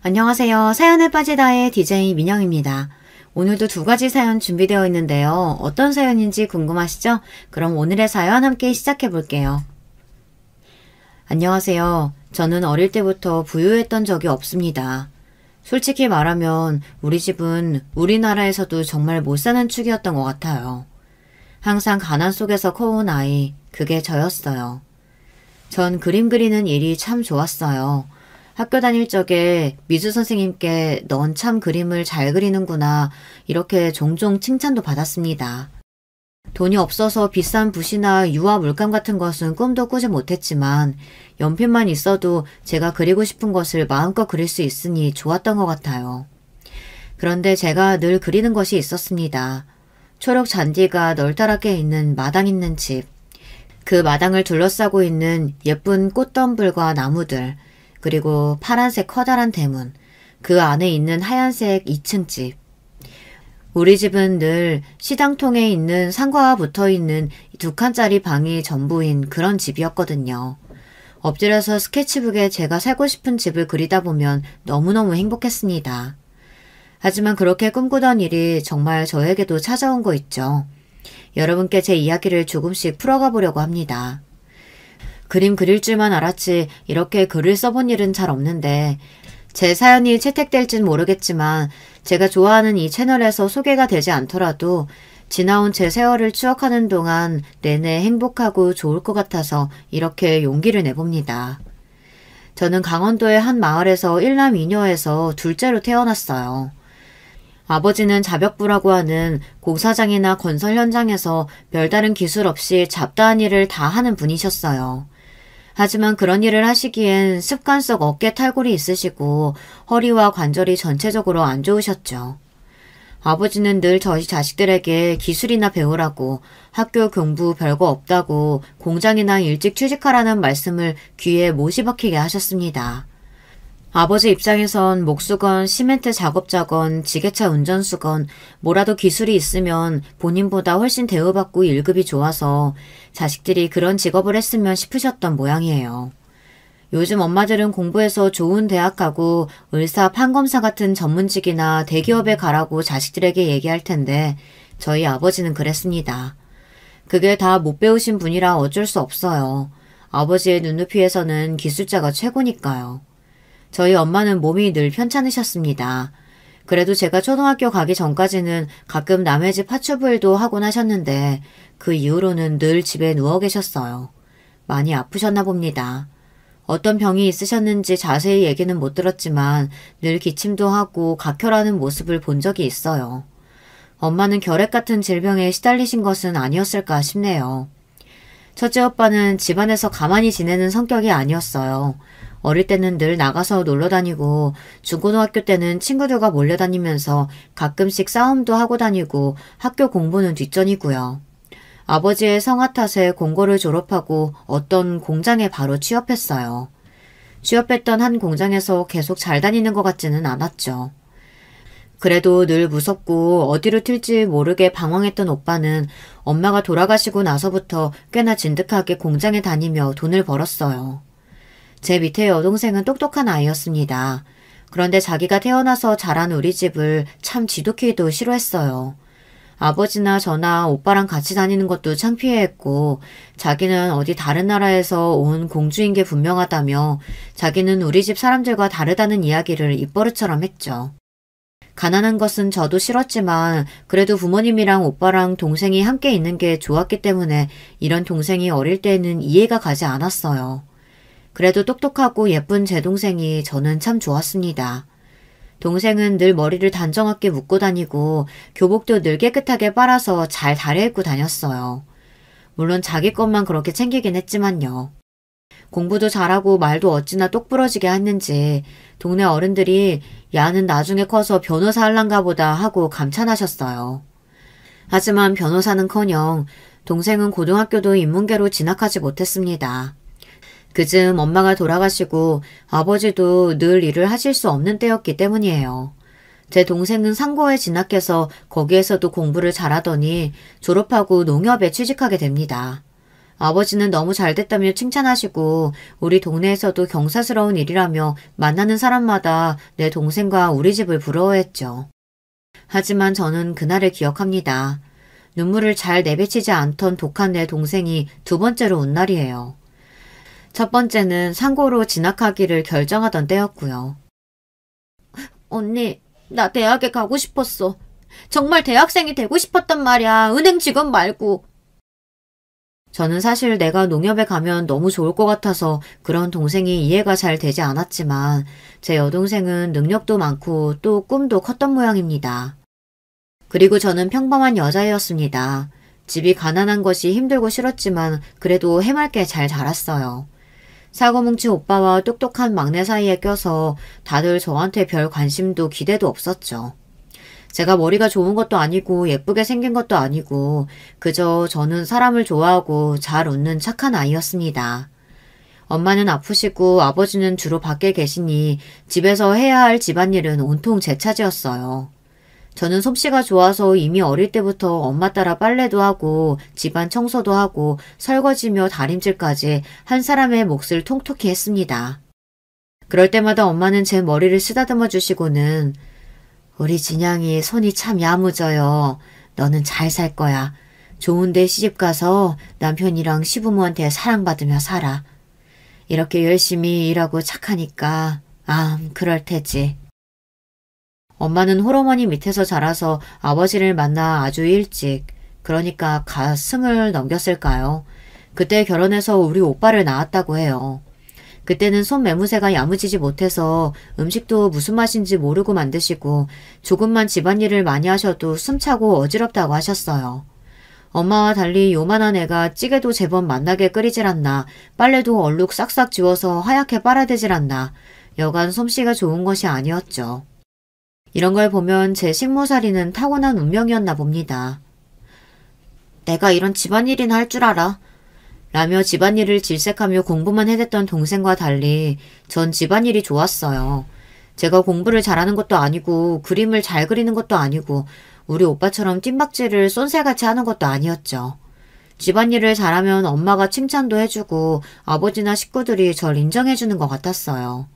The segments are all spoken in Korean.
안녕하세요. 사연에 빠지다의 DJ 민영입니다. 오늘도 두 가지 사연 준비되어 있는데요. 어떤 사연인지 궁금하시죠? 그럼 오늘의 사연 함께 시작해 볼게요. 안녕하세요. 저는 어릴 때부터 부유했던 적이 없습니다. 솔직히 말하면 우리 집은 우리나라에서도 정말 못 사는 축이었던 것 같아요. 항상 가난 속에서 커온 아이, 그게 저였어요. 전 그림 그리는 일이 참 좋았어요. 학교 다닐 적에 미술 선생님께 넌 참 그림을 잘 그리는구나 이렇게 종종 칭찬도 받았습니다. 돈이 없어서 비싼 붓이나 유화 물감 같은 것은 꿈도 꾸지 못했지만 연필만 있어도 제가 그리고 싶은 것을 마음껏 그릴 수 있으니 좋았던 것 같아요. 그런데 제가 늘 그리는 것이 있었습니다. 초록 잔디가 널따랗게 있는 마당 있는 집. 그 마당을 둘러싸고 있는 예쁜 꽃덤불과 나무들, 그리고 파란색 커다란 대문, 그 안에 있는 하얀색 2층 집. 우리 집은 늘 시장통에 있는 상가와 붙어있는 2칸짜리 방이 전부인 그런 집이었거든요. 엎드려서 스케치북에 제가 살고 싶은 집을 그리다 보면 너무너무 행복했습니다. 하지만 그렇게 꿈꾸던 일이 정말 저에게도 찾아온 거 있죠. 여러분께 제 이야기를 조금씩 풀어가 보려고 합니다. 그림 그릴 줄만 알았지 이렇게 글을 써본 일은 잘 없는데 제 사연이 채택될진 모르겠지만 제가 좋아하는 이 채널에서 소개가 되지 않더라도 지나온 제 세월을 추억하는 동안 내내 행복하고 좋을 것 같아서 이렇게 용기를 내봅니다. 저는 강원도의 한 마을에서 일남 이녀에서 둘째로 태어났어요. 아버지는 자벽부라고 하는 공사장이나 건설 현장에서 별다른 기술 없이 잡다한 일을 다 하는 분이셨어요. 하지만 그런 일을 하시기엔 습관 속 어깨 탈골이 있으시고 허리와 관절이 전체적으로 안 좋으셨죠. 아버지는 늘 저희 자식들에게 기술이나 배우라고 학교 공부 별거 없다고 공장이나 일찍 취직하라는 말씀을 귀에 못이 박히게 하셨습니다. 아버지 입장에선 목수건, 시멘트 작업자건, 지게차 운전수건, 뭐라도 기술이 있으면 본인보다 훨씬 대우받고 일급이 좋아서 자식들이 그런 직업을 했으면 싶으셨던 모양이에요. 요즘 엄마들은 공부해서 좋은 대학 가고 의사, 판검사 같은 전문직이나 대기업에 가라고 자식들에게 얘기할 텐데 저희 아버지는 그랬습니다. 그게 다 못 배우신 분이라 어쩔 수 없어요. 아버지의 눈높이에서는 기술자가 최고니까요. 저희 엄마는 몸이 늘 편찮으셨습니다. 그래도 제가 초등학교 가기 전까지는 가끔 남의 집 파출부일도 하곤 하셨는데 그 이후로는 늘 집에 누워 계셨어요. 많이 아프셨나 봅니다. 어떤 병이 있으셨는지 자세히 얘기는 못 들었지만 늘 기침도 하고 각혈하는 모습을 본 적이 있어요. 엄마는 결핵 같은 질병에 시달리신 것은 아니었을까 싶네요. 첫째 오빠는 집안에서 가만히 지내는 성격이 아니었어요. 어릴 때는 늘 나가서 놀러 다니고 중고등학교 때는 친구들과 몰려다니면서 가끔씩 싸움도 하고 다니고 학교 공부는 뒷전이고요. 아버지의 성화 탓에 공고를 졸업하고 어떤 공장에 바로 취업했어요. 취업했던 한 공장에서 계속 잘 다니는 것 같지는 않았죠. 그래도 늘 무섭고 어디로 튈지 모르게 방황했던 오빠는 엄마가 돌아가시고 나서부터 꽤나 진득하게 공장에 다니며 돈을 벌었어요. 제 밑에 여동생은 똑똑한 아이였습니다. 그런데 자기가 태어나서 자란 우리 집을 참 지독히도 싫어했어요. 아버지나 저나 오빠랑 같이 다니는 것도 창피해했고 자기는 어디 다른 나라에서 온 공주인 게 분명하다며 자기는 우리 집 사람들과 다르다는 이야기를 입버릇처럼 했죠. 가난한 것은 저도 싫었지만 그래도 부모님이랑 오빠랑 동생이 함께 있는 게 좋았기 때문에 이런 동생이 어릴 때는 이해가 가지 않았어요. 그래도 똑똑하고 예쁜 제 동생이 저는 참 좋았습니다. 동생은 늘 머리를 단정하게 묶고 다니고 교복도 늘 깨끗하게 빨아서 잘 다려입고 다녔어요. 물론 자기 것만 그렇게 챙기긴 했지만요. 공부도 잘하고 말도 어찌나 똑부러지게 했는지 동네 어른들이 야는 나중에 커서 변호사 할란가 보다 하고 감탄하셨어요. 하지만 변호사는커녕 동생은 고등학교도 인문계로 진학하지 못했습니다. 그즈음 엄마가 돌아가시고 아버지도 늘 일을 하실 수 없는 때였기 때문이에요. 제 동생은 상고에 진학해서 거기에서도 공부를 잘하더니 졸업하고 농협에 취직하게 됩니다. 아버지는 너무 잘 됐다며 칭찬하시고 우리 동네에서도 경사스러운 일이라며 만나는 사람마다 내 동생과 우리 집을 부러워했죠. 하지만 저는 그날을 기억합니다. 눈물을 잘 내뱉히지 않던 독한 내 동생이 두 번째로 운 날이에요. 첫 번째는 상고로 진학하기를 결정하던 때였고요. 언니, 나 대학에 가고 싶었어. 정말 대학생이 되고 싶었단 말이야. 은행 직원 말고. 저는 사실 내가 농협에 가면 너무 좋을 것 같아서 그런 동생이 이해가 잘 되지 않았지만 제 여동생은 능력도 많고 또 꿈도 컸던 모양입니다. 그리고 저는 평범한 여자였습니다. 집이 가난한 것이 힘들고 싫었지만 그래도 해맑게 잘 자랐어요. 사고뭉치 오빠와 똑똑한 막내 사이에 껴서 다들 저한테 별 관심도 기대도 없었죠. 제가 머리가 좋은 것도 아니고 예쁘게 생긴 것도 아니고 그저 저는 사람을 좋아하고 잘 웃는 착한 아이였습니다. 엄마는 아프시고 아버지는 주로 밖에 계시니 집에서 해야 할 집안일은 온통 제 차지였어요. 저는 솜씨가 좋아서 이미 어릴 때부터 엄마 따라 빨래도 하고 집안 청소도 하고 설거지며 다림질까지 한 사람의 몫을 톡톡히 했습니다. 그럴 때마다 엄마는 제 머리를 쓰다듬어 주시고는 우리 진양이 손이 참 야무져요. 너는 잘 살 거야. 좋은 데 시집가서 남편이랑 시부모한테 사랑받으며 살아. 이렇게 열심히 일하고 착하니까 그럴 테지. 엄마는 홀어머니 밑에서 자라서 아버지를 만나 아주 일찍, 그러니까 갓 20 넘겼을까요? 그때 결혼해서 우리 오빠를 낳았다고 해요. 그때는 손매무새가 야무지지 못해서 음식도 무슨 맛인지 모르고 만드시고 조금만 집안일을 많이 하셔도 숨차고 어지럽다고 하셨어요. 엄마와 달리 요만한 애가 찌개도 제법 맛나게 끓이질 않나, 빨래도 얼룩 싹싹 지워서 하얗게 빨아대질 않나, 여간 솜씨가 좋은 것이 아니었죠. 이런 걸 보면 제 식모살이는 타고난 운명이었나 봅니다. 내가 이런 집안일이나 할 줄 알아? 라며 집안일을 질색하며 공부만 해댔던 동생과 달리 전 집안일이 좋았어요. 제가 공부를 잘하는 것도 아니고 그림을 잘 그리는 것도 아니고 우리 오빠처럼 뜀박질을 쏜새같이 하는 것도 아니었죠. 집안일을 잘하면 엄마가 칭찬도 해주고 아버지나 식구들이 절 인정해주는 것 같았어요.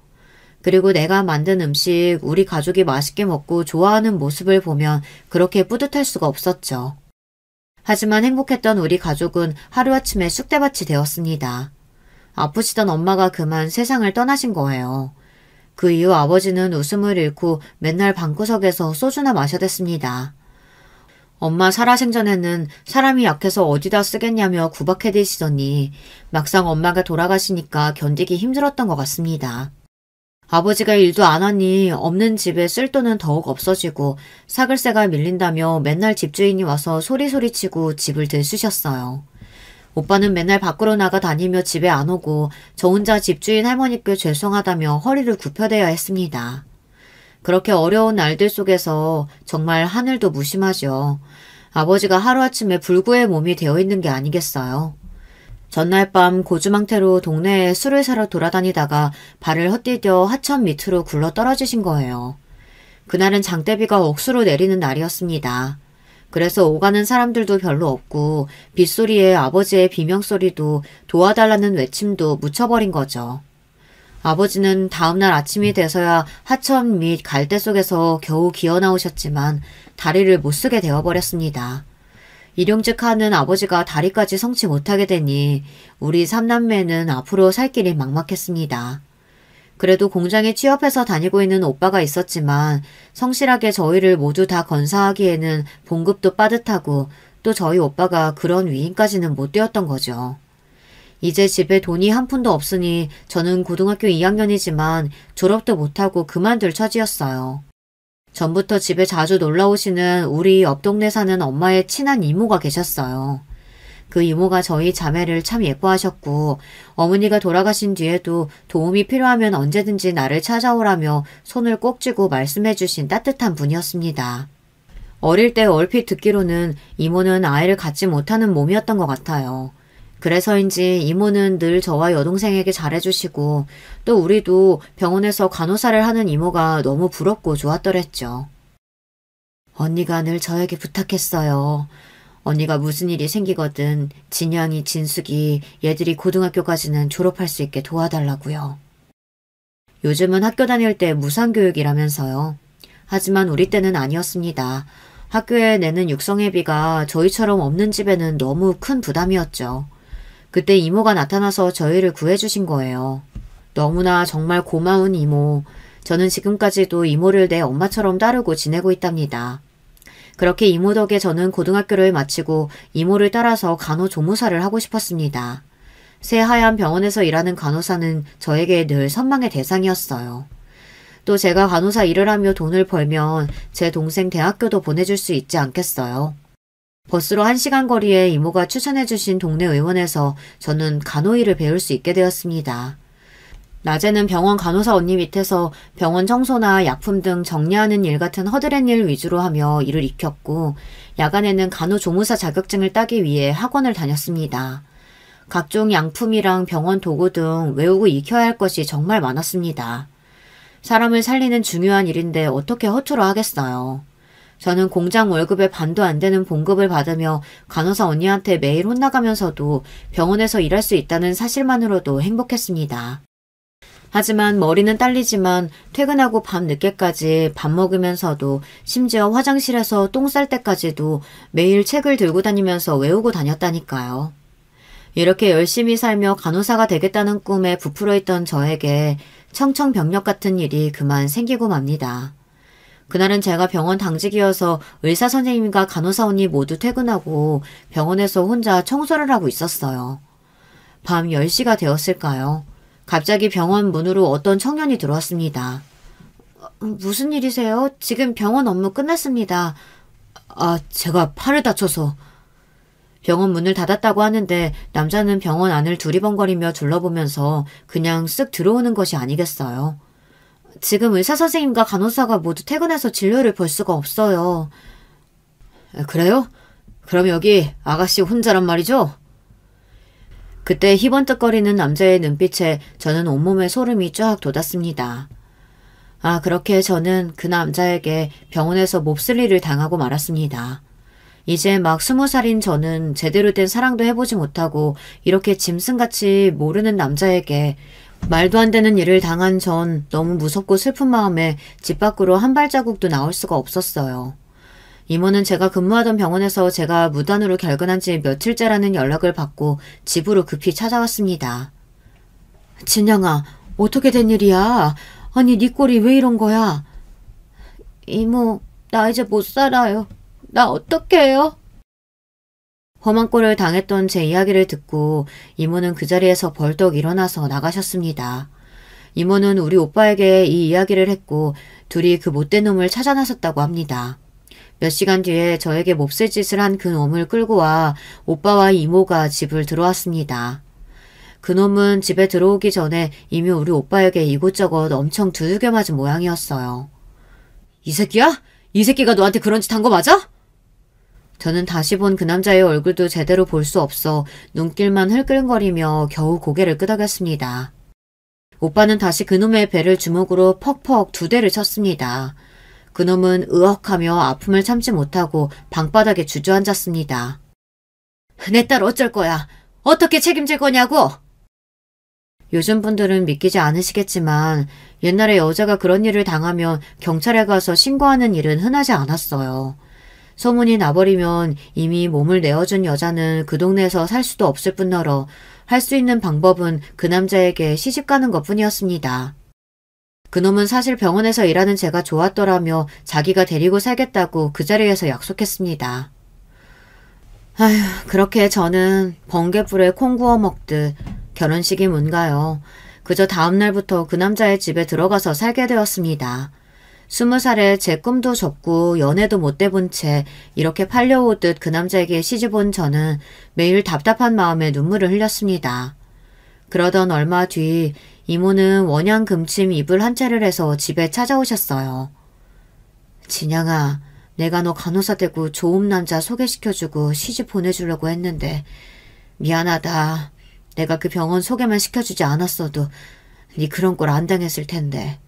그리고 내가 만든 음식 우리 가족이 맛있게 먹고 좋아하는 모습을 보면 그렇게 뿌듯할 수가 없었죠. 하지만 행복했던 우리 가족은 하루아침에 쑥대밭이 되었습니다. 아프시던 엄마가 그만 세상을 떠나신 거예요. 그 이후 아버지는 웃음을 잃고 맨날 방구석에서 소주나 마셔댔습니다. 엄마 살아생전에는 사람이 약해서 어디다 쓰겠냐며 구박해대시더니 막상 엄마가 돌아가시니까 견디기 힘들었던 것 같습니다. 아버지가 일도 안 하니 없는 집에 쓸 돈은 더욱 없어지고 사글세가 밀린다며 맨날 집주인이 와서 소리소리치고 집을 들쑤셨어요. 오빠는 맨날 밖으로 나가 다니며 집에 안 오고 저 혼자 집주인 할머니께 죄송하다며 허리를 굽혀대야 했습니다. 그렇게 어려운 날들 속에서 정말 하늘도 무심하죠. 아버지가 하루아침에 불구의 몸이 되어 있는 게 아니겠어요. 전날 밤 고주망태로 동네에 술을 사러 돌아다니다가 발을 헛디뎌 하천 밑으로 굴러 떨어지신 거예요. 그날은 장대비가 억수로 내리는 날이었습니다. 그래서 오가는 사람들도 별로 없고 빗소리에 아버지의 비명소리도 도와달라는 외침도 묻혀버린 거죠. 아버지는 다음날 아침이 돼서야 하천 및 갈대 속에서 겨우 기어나오셨지만 다리를 못쓰게 되어버렸습니다. 일용직하는 아버지가 다리까지 성치 못하게 되니 우리 삼남매는 앞으로 살 길이 막막했습니다. 그래도 공장에 취업해서 다니고 있는 오빠가 있었지만 성실하게 저희를 모두 다 건사하기에는 봉급도 빠듯하고 또 저희 오빠가 그런 위인까지는 못 되었던 거죠. 이제 집에 돈이 한 푼도 없으니 저는 고등학교 2학년이지만 졸업도 못하고 그만둘 처지였어요. 전부터 집에 자주 놀러오시는 우리 옆 동네 사는 엄마의 친한 이모가 계셨어요. 그 이모가 저희 자매를 참 예뻐하셨고 어머니가 돌아가신 뒤에도 도움이 필요하면 언제든지 나를 찾아오라며 손을 꼭 쥐고 말씀해 주신 따뜻한 분이었습니다. 어릴 때 얼핏 듣기로는 이모는 아이를 갖지 못하는 몸이었던 것 같아요. 그래서인지 이모는 늘 저와 여동생에게 잘해주시고 또 우리도 병원에서 간호사를 하는 이모가 너무 부럽고 좋았더랬죠. 언니가 늘 저에게 부탁했어요. 언니가 무슨 일이 생기거든 진양이, 진숙이 얘들이 고등학교까지는 졸업할 수 있게 도와달라고요. 요즘은 학교 다닐 때 무상교육이라면서요. 하지만 우리 때는 아니었습니다. 학교에 내는 육성회비가 저희처럼 없는 집에는 너무 큰 부담이었죠. 그때 이모가 나타나서 저희를 구해주신 거예요. 너무나 정말 고마운 이모. 저는 지금까지도 이모를 내 엄마처럼 따르고 지내고 있답니다. 그렇게 이모 덕에 저는 고등학교를 마치고 이모를 따라서 간호조무사를 하고 싶었습니다. 새하얀 병원에서 일하는 간호사는 저에게 늘 선망의 대상이었어요. 또 제가 간호사 일을 하며 돈을 벌면 제 동생 대학교도 보내줄 수 있지 않겠어요. 버스로 1시간 거리에 이모가 추천해주신 동네 의원에서 저는 간호일을 배울 수 있게 되었습니다. 낮에는 병원 간호사 언니 밑에서 병원 청소나 약품 등 정리하는 일 같은 허드렛 일 위주로 하며 일을 익혔고, 야간에는 간호조무사 자격증을 따기 위해 학원을 다녔습니다. 각종 양품이랑 병원 도구 등 외우고 익혀야 할 것이 정말 많았습니다. 사람을 살리는 중요한 일인데 어떻게 허투루 하겠어요. 저는 공장 월급의 반도 안 되는 봉급을 받으며 간호사 언니한테 매일 혼나가면서도 병원에서 일할 수 있다는 사실만으로도 행복했습니다. 하지만 머리는 딸리지만 퇴근하고 밤 늦게까지 밥 먹으면서도 심지어 화장실에서 똥 쌀 때까지도 매일 책을 들고 다니면서 외우고 다녔다니까요. 이렇게 열심히 살며 간호사가 되겠다는 꿈에 부풀어 있던 저에게 청천벽력 같은 일이 그만 생기고 맙니다. 그날은 제가 병원 당직이어서 의사 선생님과 간호사 언니 모두 퇴근하고 병원에서 혼자 청소를 하고 있었어요. 밤 10시가 되었을까요? 갑자기 병원 문으로 어떤 청년이 들어왔습니다. 무슨 일이세요? 지금 병원 업무 끝났습니다. 제가 팔을 다쳐서. 병원 문을 닫았다고 하는데 남자는 병원 안을 두리번거리며 둘러보면서 그냥 쓱 들어오는 것이 아니겠어요. 지금 의사 선생님과 간호사가 모두 퇴근해서 진료를 볼 수가 없어요. 그래요? 그럼 여기 아가씨 혼자란 말이죠? 그때 희번뜩거리는 남자의 눈빛에 저는 온몸에 소름이 쫙 돋았습니다. 그렇게 저는 그 남자에게 병원에서 몹쓸 일을 당하고 말았습니다. 이제 막 20살인 저는 제대로 된 사랑도 해보지 못하고 이렇게 짐승같이 모르는 남자에게 말도 안 되는 일을 당한 전 너무 무섭고 슬픈 마음에 집 밖으로 한 발자국도 나올 수가 없었어요. 이모는 제가 근무하던 병원에서 제가 무단으로 결근한 지 며칠째라는 연락을 받고 집으로 급히 찾아왔습니다. 진양아, 어떻게 된 일이야? 아니, 네 꼴이 왜 이런 거야? 이모, 나 이제 못 살아요. 나 어떡해요? 험한 꼴을 당했던 제 이야기를 듣고 이모는 그 자리에서 벌떡 일어나서 나가셨습니다. 이모는 우리 오빠에게 이 이야기를 했고 둘이 그 못된 놈을 찾아 나섰다고 합니다. 몇 시간 뒤에 저에게 몹쓸 짓을 한 그 놈을 끌고 와 오빠와 이모가 집을 들어왔습니다. 그 놈은 집에 들어오기 전에 이미 우리 오빠에게 이곳저곳 엄청 두들겨 맞은 모양이었어요. 이 새끼야? 이 새끼가 너한테 그런 짓 한 거 맞아? 저는 다시 본 그 남자의 얼굴도 제대로 볼 수 없어 눈길만 흘끌거리며 겨우 고개를 끄덕였습니다. 오빠는 다시 그놈의 배를 주먹으로 퍽퍽 2대를 쳤습니다. 그놈은 으억하며 아픔을 참지 못하고 방바닥에 주저앉았습니다. 내 딸 어쩔 거야? 어떻게 책임질 거냐고? 요즘 분들은 믿기지 않으시겠지만 옛날에 여자가 그런 일을 당하면 경찰에 가서 신고하는 일은 흔하지 않았어요. 소문이 나버리면 이미 몸을 내어준 여자는 그 동네에서 살 수도 없을 뿐더러 할 수 있는 방법은 그 남자에게 시집가는 것뿐이었습니다. 그놈은 사실 병원에서 일하는 제가 좋았더라며 자기가 데리고 살겠다고 그 자리에서 약속했습니다. 그렇게 저는 번개불에 콩 구워 먹듯 결혼식이 뭔가요. 그저 다음날부터 그 남자의 집에 들어가서 살게 되었습니다. 20살에 제 꿈도 접고 연애도 못 돼본 채 이렇게 팔려오듯 그 남자에게 시집온 저는 매일 답답한 마음에 눈물을 흘렸습니다. 그러던 얼마 뒤 이모는 원양 금침 이불 한 채를 해서 집에 찾아오셨어요. 진양아, 내가 너 간호사 되고 좋은 남자 소개시켜주고 시집 보내주려고 했는데 미안하다. 내가 그 병원 소개만 시켜주지 않았어도 네 그런 꼴 안 당했을 텐데.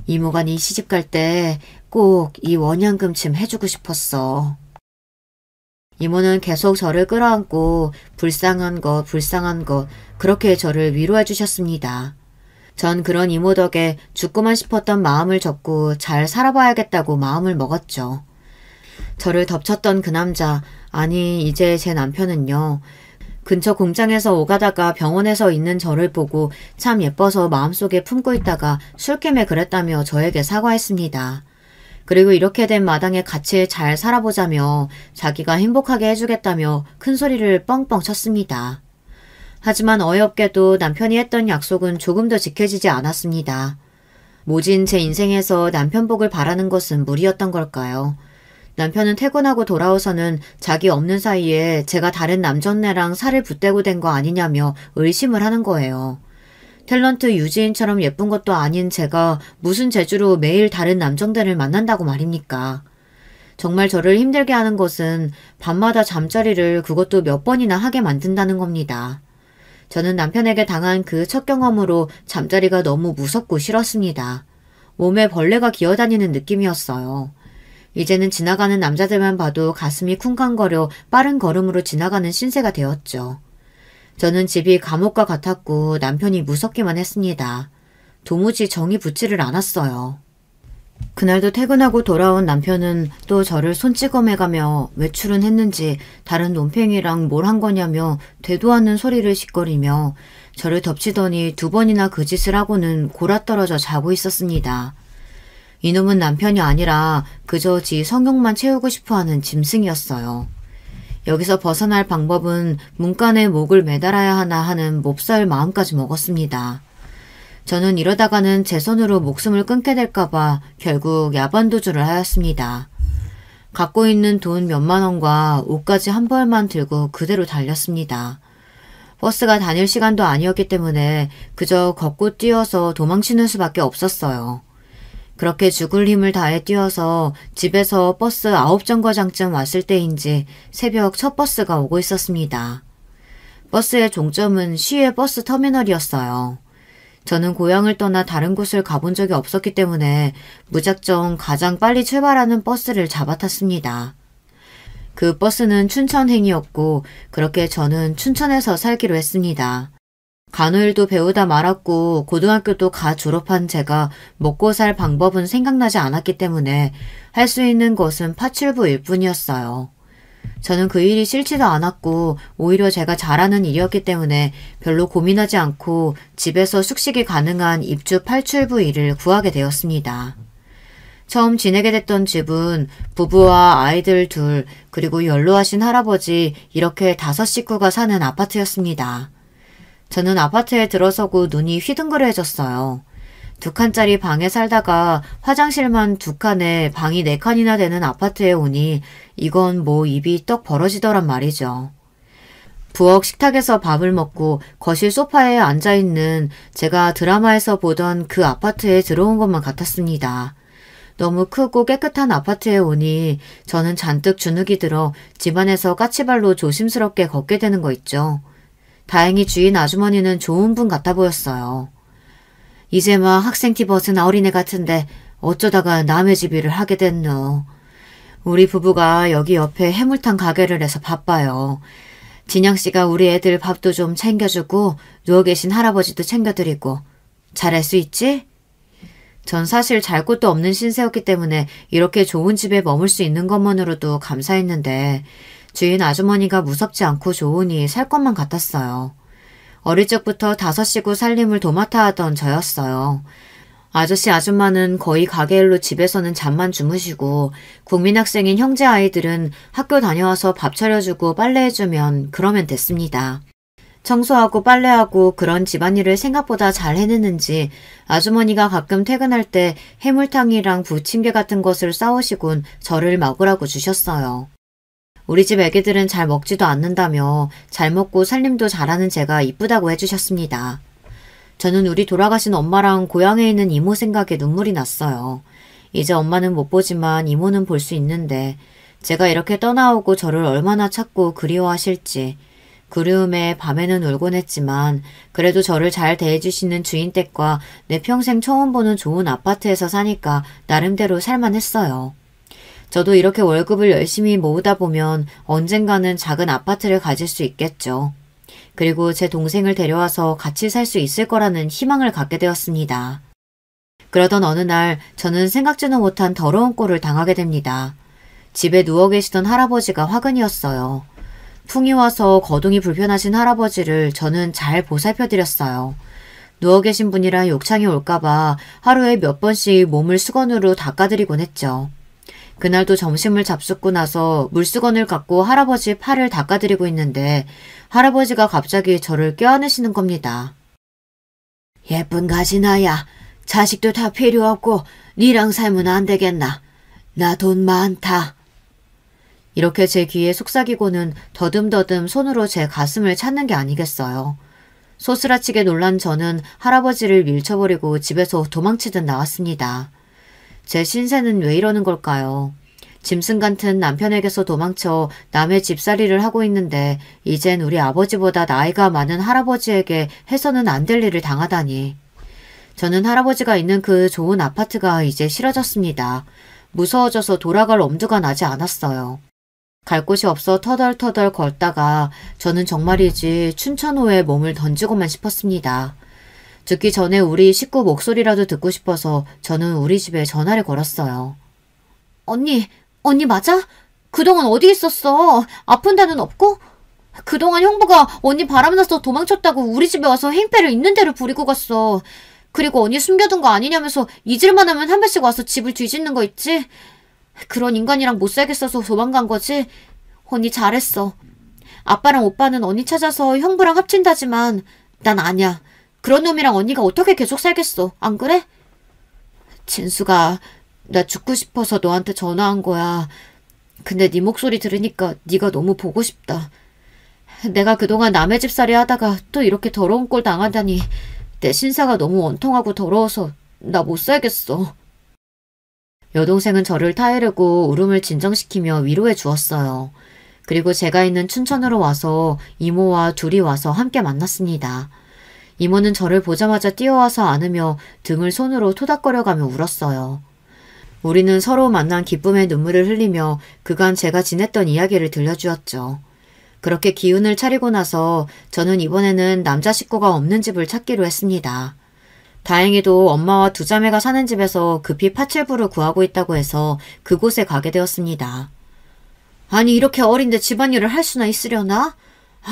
이모가 네 시집 갈 때 꼭 이 원양금침 해주고 싶었어. 이모는 계속 저를 끌어안고 불쌍한 것 그렇게 저를 위로해 주셨습니다. 전 그런 이모 덕에 죽고만 싶었던 마음을 접고 잘 살아봐야겠다고 마음을 먹었죠. 저를 덮쳤던 그 남자, 아니 이제 제 남편은요. 근처 공장에서 오가다가 병원에서 있는 저를 보고 참 예뻐서 마음속에 품고 있다가 술김에 그랬다며 저에게 사과했습니다. 그리고 이렇게 된 마당에 같이 잘 살아보자며 자기가 행복하게 해주겠다며 큰 소리를 뻥뻥 쳤습니다. 하지만 어이없게도 남편이 했던 약속은 조금도 지켜지지 않았습니다. 모진 제 인생에서 남편 복을 바라는 것은 무리였던 걸까요? 남편은 퇴근하고 돌아오서는 자기 없는 사이에 제가 다른 남전네랑 살을 붙대고 된 거 아니냐며 의심을 하는 거예요. 탤런트 유지인처럼 예쁜 것도 아닌 제가 무슨 재주로 매일 다른 남정들을 만난다고 말입니까? 정말 저를 힘들게 하는 것은 밤마다 잠자리를 그것도 몇 번이나 하게 만든다는 겁니다. 저는 남편에게 당한 그 첫 경험으로 잠자리가 너무 무섭고 싫었습니다. 몸에 벌레가 기어다니는 느낌이었어요. 이제는 지나가는 남자들만 봐도 가슴이 쿵쾅거려 빠른 걸음으로 지나가는 신세가 되었죠. 저는 집이 감옥과 같았고 남편이 무섭기만 했습니다. 도무지 정이 붙지를 않았어요. 그날도 퇴근하고 돌아온 남편은 또 저를 손찌검해가며 외출은 했는지 다른 논팽이랑 뭘 한 거냐며 되도 않는 소리를 짓거리며 저를 덮치더니 2번이나 그 짓을 하고는 골아떨어져 자고 있었습니다. 이놈은 남편이 아니라 그저 지 성욕만 채우고 싶어하는 짐승이었어요. 여기서 벗어날 방법은 문간에 목을 매달아야 하나 하는 몹쓸 마음까지 먹었습니다. 저는 이러다가는 제 손으로 목숨을 끊게 될까봐 결국 야반도주를 하였습니다. 갖고 있는 돈 몇만 원과 옷까지 한 벌만 들고 그대로 달렸습니다. 버스가 다닐 시간도 아니었기 때문에 그저 걷고 뛰어서 도망치는 수밖에 없었어요. 그렇게 죽을 힘을 다해 뛰어서 집에서 버스 9정거장쯤 왔을 때인지 새벽 첫 버스가 오고 있었습니다. 버스의 종점은 시외 버스 터미널이었어요. 저는 고향을 떠나 다른 곳을 가본 적이 없었기 때문에 무작정 가장 빨리 출발하는 버스를 잡아탔습니다. 그 버스는 춘천행이었고 그렇게 저는 춘천에서 살기로 했습니다. 간호일도 배우다 말았고 고등학교도 가 졸업한 제가 먹고 살 방법은 생각나지 않았기 때문에 할 수 있는 것은 파출부일 뿐이었어요. 저는 그 일이 싫지도 않았고 오히려 제가 잘하는 일이었기 때문에 별로 고민하지 않고 집에서 숙식이 가능한 입주 파출부 일을 구하게 되었습니다. 처음 지내게 됐던 집은 부부와 아이들 2 그리고 연로하신 할아버지 이렇게 5 식구가 사는 아파트였습니다. 저는 아파트에 들어서고 눈이 휘둥그레졌어요. 2칸짜리 방에 살다가 화장실만 2칸에 방이 4칸이나 되는 아파트에 오니 이건 뭐 입이 떡 벌어지더란 말이죠. 부엌 식탁에서 밥을 먹고 거실 소파에 앉아있는 제가 드라마에서 보던 그 아파트에 들어온 것만 같았습니다. 너무 크고 깨끗한 아파트에 오니 저는 잔뜩 주눅이 들어 집안에서 까치발로 조심스럽게 걷게 되는 거 있죠. 다행히 주인 아주머니는 좋은 분 같아 보였어요. 이제 막 학생티 벗은 어린애 같은데 어쩌다가 남의 집 일을 하게 됐노. 우리 부부가 여기 옆에 해물탕 가게를 해서 바빠요. 진영씨가 우리 애들 밥도 좀 챙겨주고 누워 계신 할아버지도 챙겨드리고 잘할 수 있지? 전 사실 잘 곳도 없는 신세였기 때문에 이렇게 좋은 집에 머물 수 있는 것만으로도 감사했는데 주인 아주머니가 무섭지 않고 좋으니 살 것만 같았어요. 어릴 적부터 5 식구 살림을 도맡아 하던 저였어요. 아저씨 아줌마는 거의 가게 일로 집에서는 잠만 주무시고 국민학생인 형제 아이들은 학교 다녀와서 밥 차려주고 빨래해주면 그러면 됐습니다. 청소하고 빨래하고 그런 집안일을 생각보다 잘 해내는지 아주머니가 가끔 퇴근할 때 해물탕이랑 부침개 같은 것을 싸오시곤 저를 먹으라고 주셨어요. 우리 집 애기들은 잘 먹지도 않는다며 잘 먹고 살림도 잘하는 제가 이쁘다고 해주셨습니다. 저는 우리 돌아가신 엄마랑 고향에 있는 이모 생각에 눈물이 났어요. 이제 엄마는 못 보지만 이모는 볼 수 있는데 제가 이렇게 떠나오고 저를 얼마나 찾고 그리워하실지 그리움에 밤에는 울곤 했지만 그래도 저를 잘 대해주시는 주인 댁과 내 평생 처음 보는 좋은 아파트에서 사니까 나름대로 살만했어요. 저도 이렇게 월급을 열심히 모으다 보면 언젠가는 작은 아파트를 가질 수 있겠죠. 그리고 제 동생을 데려와서 같이 살 수 있을 거라는 희망을 갖게 되었습니다. 그러던 어느 날 저는 생각지도 못한 더러운 꼴을 당하게 됩니다. 집에 누워 계시던 할아버지가 화근이었어요. 풍이 와서 거동이 불편하신 할아버지를 저는 잘 보살펴드렸어요. 누워 계신 분이라 욕창이 올까봐 하루에 몇 번씩 몸을 수건으로 닦아드리곤 했죠. 그날도 점심을 잡숫고 나서 물수건을 갖고 할아버지 팔을 닦아드리고 있는데 할아버지가 갑자기 저를 껴안으시는 겁니다. 예쁜 가지나야, 자식도 다 필요 없고 니랑 살면 안 되겠나? 나 돈 많다. 이렇게 제 귀에 속삭이고는 더듬더듬 손으로 제 가슴을 찾는 게 아니겠어요. 소스라치게 놀란 저는 할아버지를 밀쳐버리고 집에서 도망치듯 나왔습니다. 제 신세는 왜 이러는 걸까요? 짐승 같은 남편에게서 도망쳐 남의 집살이를 하고 있는데 이젠 우리 아버지보다 나이가 많은 할아버지에게 해서는 안 될 일을 당하다니. 저는 할아버지가 있는 그 좋은 아파트가 이제 싫어졌습니다. 무서워져서 돌아갈 엄두가 나지 않았어요. 갈 곳이 없어 터덜터덜 걷다가 저는 정말이지 춘천호에 몸을 던지고만 싶었습니다. 듣기 전에 우리 식구 목소리라도 듣고 싶어서 저는 우리 집에 전화를 걸었어요. 언니 맞아? 그동안 어디 있었어? 아픈 데는 없고? 그동안 형부가 언니 바람나서 도망쳤다고 우리 집에 와서 행패를 있는 대로 부리고 갔어. 그리고 언니 숨겨둔 거 아니냐면서 잊을만 하면 한 번씩 와서 집을 뒤집는 거 있지? 그런 인간이랑 못 살겠어서 도망간 거지? 언니 잘했어. 아빠랑 오빠는 언니 찾아서 형부랑 합친다지만 난 아니야. 그런 놈이랑 언니가 어떻게 계속 살겠어. 안 그래? 진수가 나 죽고 싶어서 너한테 전화한 거야. 근데 네 목소리 들으니까 네가 너무 보고 싶다. 내가 그동안 남의 집살이 하다가 또 이렇게 더러운 꼴 당하다니 내 신사가 너무 원통하고 더러워서 나 못 살겠어. 여동생은 저를 타이르고 울음을 진정시키며 위로해 주었어요. 그리고 제가 있는 춘천으로 와서 이모와 둘이 와서 함께 만났습니다. 이모는 저를 보자마자 뛰어와서 안으며 등을 손으로 토닥거려가며 울었어요. 우리는 서로 만난 기쁨의 눈물을 흘리며 그간 제가 지냈던 이야기를 들려주었죠. 그렇게 기운을 차리고 나서 저는 이번에는 남자 식구가 없는 집을 찾기로 했습니다. 다행히도 엄마와 두 자매가 사는 집에서 급히 파출부를 구하고 있다고 해서 그곳에 가게 되었습니다. 아니 이렇게 어린데 집안일을 할 수나 있으려나?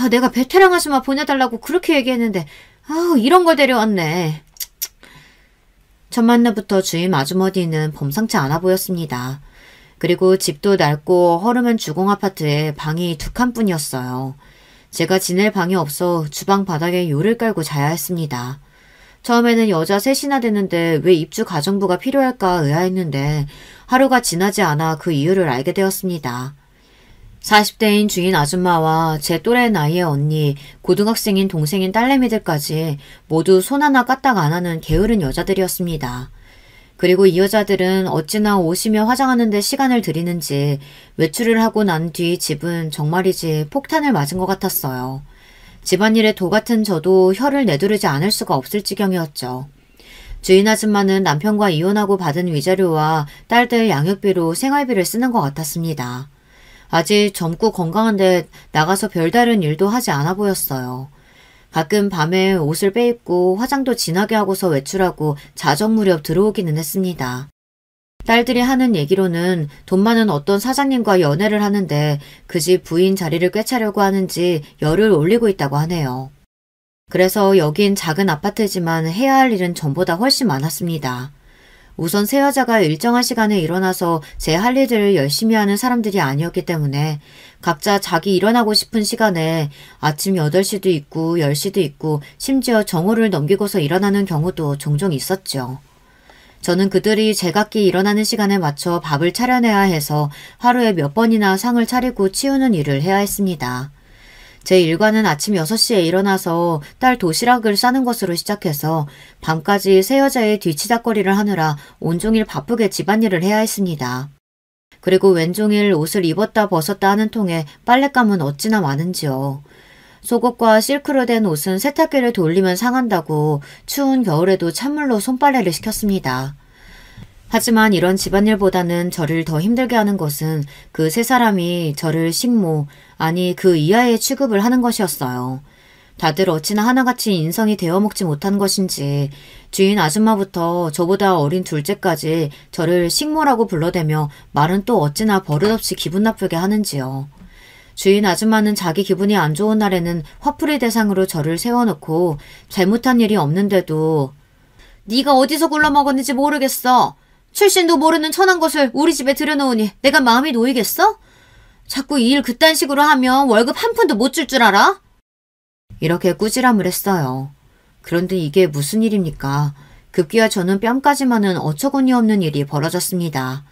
내가 베테랑 아줌마 보내달라고 그렇게 얘기했는데 이런 걸 데려왔네. 첫 만남부터 주임 아주머니는 범상치 않아 보였습니다. 그리고 집도 낡고 허름한 주공 아파트에 방이 2칸뿐이었어요. 제가 지낼 방이 없어 주방 바닥에 요를 깔고 자야 했습니다. 처음에는 여자 셋이나 되는데 왜 입주 가정부가 필요할까 의아했는데 하루가 지나지 않아 그 이유를 알게 되었습니다. 40대인 주인 아줌마와 제 또래 나이의 언니, 고등학생인 동생인 딸내미들까지 모두 손 하나 까딱 안 하는 게으른 여자들이었습니다. 그리고 이 여자들은 어찌나 오시며 화장하는 데 시간을 들이는지 외출을 하고 난 뒤 집은 정말이지 폭탄을 맞은 것 같았어요. 집안일에 도 같은 저도 혀를 내두르지 않을 수가 없을 지경이었죠. 주인 아줌마는 남편과 이혼하고 받은 위자료와 딸들 양육비로 생활비를 쓰는 것 같았습니다. 아직 젊고 건강한데 나가서 별다른 일도 하지 않아 보였어요. 가끔 밤에 옷을 빼입고 화장도 진하게 하고서 외출하고 자정 무렵 들어오기는 했습니다. 딸들이 하는 얘기로는 돈 많은 어떤 사장님과 연애를 하는데 그 집 부인 자리를 꿰차려고 하는지 열을 올리고 있다고 하네요. 그래서 여긴 작은 아파트지만 해야 할 일은 전보다 훨씬 많았습니다. 우선 새 여자가 일정한 시간에 일어나서 제 할 일들을 열심히 하는 사람들이 아니었기 때문에 각자 자기 일어나고 싶은 시간에 아침 8시도 있고 10시도 있고 심지어 정오를 넘기고서 일어나는 경우도 종종 있었죠. 저는 그들이 제각기 일어나는 시간에 맞춰 밥을 차려내야 해서 하루에 몇 번이나 상을 차리고 치우는 일을 해야 했습니다. 제 일과는 아침 6시에 일어나서 딸 도시락을 싸는 것으로 시작해서 밤까지 새 여자의 뒤치다거리를 하느라 온종일 바쁘게 집안일을 해야 했습니다. 그리고 왼종일 옷을 입었다 벗었다 하는 통에 빨랫감은 어찌나 많은지요. 속옷과 실크로 된 옷은 세탁기를 돌리면 상한다고 추운 겨울에도 찬물로 손빨래를 시켰습니다. 하지만 이런 집안일보다는 저를 더 힘들게 하는 것은 그 세 사람이 저를 식모, 아니 그 이하의 취급을 하는 것이었어요. 다들 어찌나 하나같이 인성이 되어 먹지 못한 것인지 주인 아줌마부터 저보다 어린 둘째까지 저를 식모라고 불러대며 말은 또 어찌나 버릇없이 기분 나쁘게 하는지요. 주인 아줌마는 자기 기분이 안 좋은 날에는 화풀이 대상으로 저를 세워놓고 잘못한 일이 없는데도 네가 어디서 굴러먹었는지 모르겠어. 출신도 모르는 천한 것을 우리 집에 들여놓으니 내가 마음이 놓이겠어? 자꾸 이 일 그딴 식으로 하면 월급 한 푼도 못 줄 줄 알아? 이렇게 꾸지람을 했어요. 그런데 이게 무슨 일입니까? 급기야 저는 뺨까지만은 어처구니 없는 일이 벌어졌습니다.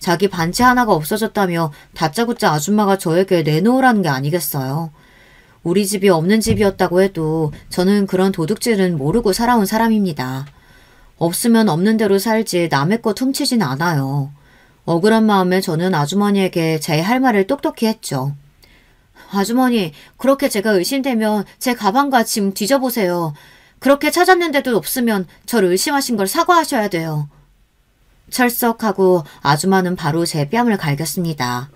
자기 반지 하나가 없어졌다며 다짜고짜 아줌마가 저에게 내놓으라는 게 아니겠어요. 우리 집이 없는 집이었다고 해도 저는 그런 도둑질은 모르고 살아온 사람입니다. 없으면 없는 대로 살지 남의 것 훔치진 않아요. 억울한 마음에 저는 아주머니에게 제 할 말을 똑똑히 했죠. 아주머니, 그렇게 제가 의심되면 제 가방과 짐 뒤져보세요. 그렇게 찾았는데도 없으면 저를 의심하신 걸 사과하셔야 돼요. 철석하고 아줌마는 바로 제 뺨을 갈겼습니다.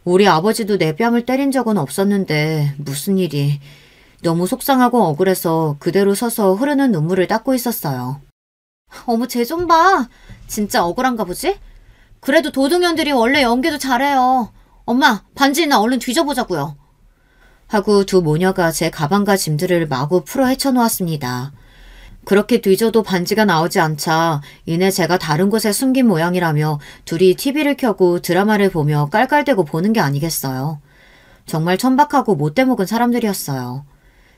우리 아버지도 내 뺨을 때린 적은 없었는데 무슨 일이. 너무 속상하고 억울해서 그대로 서서 흐르는 눈물을 닦고 있었어요. 어머, 쟤 좀 봐. 진짜 억울한가 보지? 그래도 도둑년들이 원래 연기도 잘해요. 엄마, 반지나 얼른 뒤져보자고요. 하고 두 모녀가 제 가방과 짐들을 마구 풀어 헤쳐놓았습니다. 그렇게 뒤져도 반지가 나오지 않자 이내 제가 다른 곳에 숨긴 모양이라며 둘이 TV를 켜고 드라마를 보며 깔깔대고 보는 게 아니겠어요. 정말 천박하고 못돼먹은 사람들이었어요.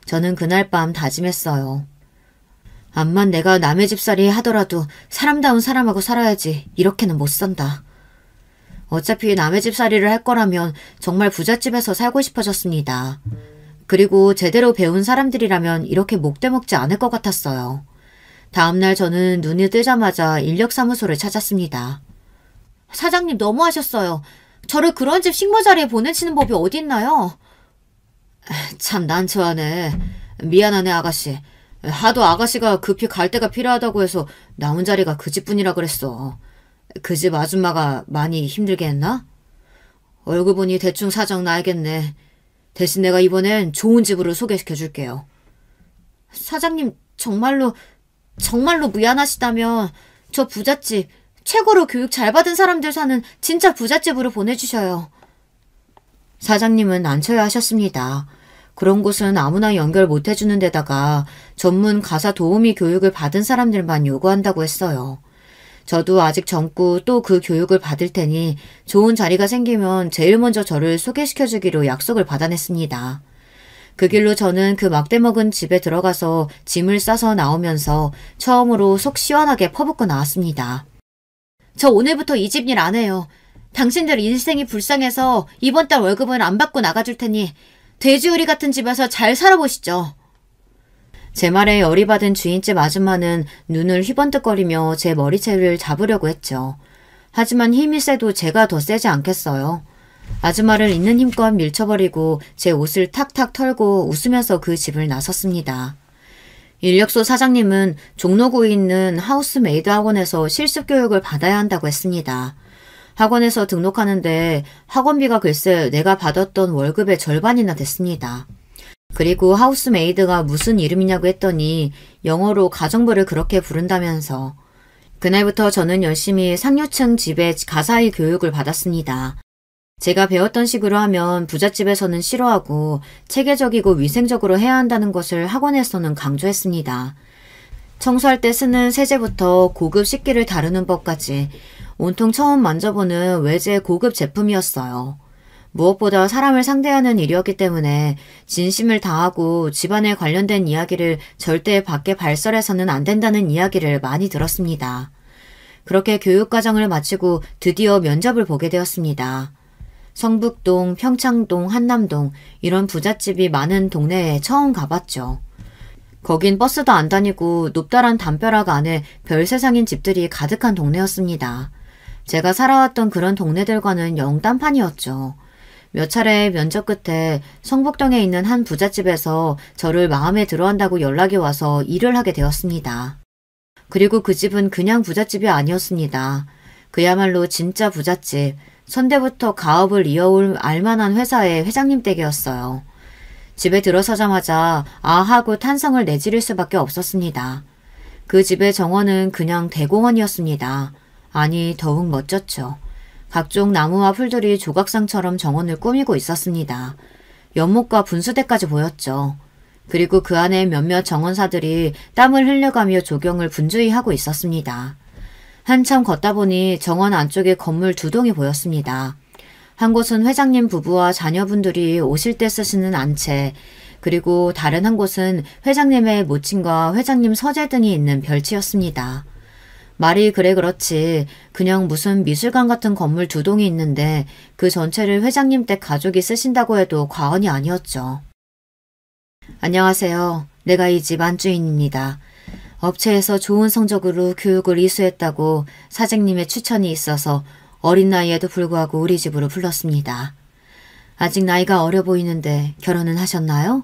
저는 그날 밤 다짐했어요. 암만 내가 남의 집살이 하더라도 사람다운 사람하고 살아야지. 이렇게는 못 산다. 어차피 남의 집살이를 할 거라면 정말 부잣집에서 살고 싶어졌습니다. 그리고 제대로 배운 사람들이라면 이렇게 목대먹지 않을 것 같았어요. 다음날 저는 눈이 뜨자마자 인력사무소를 찾았습니다. 사장님, 너무하셨어요. 저를 그런 집 식모 자리에 보내치는 법이 어디 있나요? 참 난처하네. 미안하네 아가씨. 하도 아가씨가 급히 갈 데가 필요하다고 해서 남은 자리가 그 집뿐이라 그랬어. 그 집 아줌마가 많이 힘들게 했나? 얼굴 보니 대충 사정 나야겠네. 대신 내가 이번엔 좋은 집으로 소개시켜줄게요. 사장님, 정말로 미안하시다면 저 부잣집, 최고로 교육 잘 받은 사람들 사는 진짜 부잣집으로 보내주셔요. 사장님은 난처해 하셨습니다. 그런 곳은 아무나 연결 못 해주는 데다가 전문 가사 도우미 교육을 받은 사람들만 요구한다고 했어요. 저도 아직 젊고 또 그 교육을 받을 테니 좋은 자리가 생기면 제일 먼저 저를 소개시켜주기로 약속을 받아냈습니다. 그 길로 저는 그 막대먹은 집에 들어가서 짐을 싸서 나오면서 처음으로 속 시원하게 퍼붓고 나왔습니다. 저 오늘부터 이 집 일 안 해요. 당신들 인생이 불쌍해서 이번 달 월급은 안 받고 나가줄 테니 돼지우리 같은 집에서 잘 살아보시죠. 제 말에 열이 받은 주인집 아줌마는 눈을 휘번뜩거리며 제 머리채를 잡으려고 했죠. 하지만 힘이 세도 제가 더 세지 않겠어요. 아줌마를 있는 힘껏 밀쳐버리고 제 옷을 탁탁 털고 웃으면서 그 집을 나섰습니다. 인력소 사장님은 종로구에 있는 하우스메이드 학원에서 실습교육을 받아야 한다고 했습니다. 학원에서 등록하는데 학원비가 글쎄 내가 받았던 월급의 절반이나 됐습니다. 그리고 하우스메이드가 무슨 이름이냐고 했더니 영어로 가정부를 그렇게 부른다면서. 그날부터 저는 열심히 상류층 집에 가사의 교육을 받았습니다. 제가 배웠던 식으로 하면 부잣집에서는 싫어하고 체계적이고 위생적으로 해야 한다는 것을 학원에서는 강조했습니다. 청소할 때 쓰는 세제부터 고급 식기를 다루는 법까지 온통 처음 만져보는 외제 고급 제품이었어요. 무엇보다 사람을 상대하는 일이었기 때문에 진심을 다하고 집안에 관련된 이야기를 절대 밖에 발설해서는 안 된다는 이야기를 많이 들었습니다. 그렇게 교육과정을 마치고 드디어 면접을 보게 되었습니다. 성북동, 평창동, 한남동 이런 부잣집이 많은 동네에 처음 가봤죠. 거긴 버스도 안 다니고 높다란 담벼락 안에 별세상인 집들이 가득한 동네였습니다. 제가 살아왔던 그런 동네들과는 영 딴판이었죠. 몇 차례 면접 끝에 성북동에 있는 한 부잣집에서 저를 마음에 들어한다고 연락이 와서 일을 하게 되었습니다. 그리고 그 집은 그냥 부잣집이 아니었습니다. 그야말로 진짜 부잣집, 선대부터 가업을 이어올 알만한 회사의 회장님 댁이었어요. 집에 들어서자마자 아 하고 탄성을 내지를 수밖에 없었습니다. 그 집의 정원은 그냥 대공원이었습니다. 아니, 더욱 멋졌죠. 각종 나무와 풀들이 조각상처럼 정원을 꾸미고 있었습니다. 연못과 분수대까지 보였죠. 그리고 그 안에 몇몇 정원사들이 땀을 흘려가며 조경을 분주히 하고 있었습니다. 한참 걷다 보니 정원 안쪽에 건물 2동이 보였습니다. 한 곳은 회장님 부부와 자녀분들이 오실 때 쓰시는 안채, 그리고 다른 한 곳은 회장님의 모친과 회장님 서재 등이 있는 별치였습니다. 말이 그래 그렇지 그냥 무슨 미술관 같은 건물 2동이 있는데 그 전체를 회장님 댁 가족이 쓰신다고 해도 과언이 아니었죠. 안녕하세요. 내가 이 집 안주인입니다. 업체에서 좋은 성적으로 교육을 이수했다고 사장님의 추천이 있어서 어린 나이에도 불구하고 우리 집으로 불렀습니다. 아직 나이가 어려 보이는데 결혼은 하셨나요?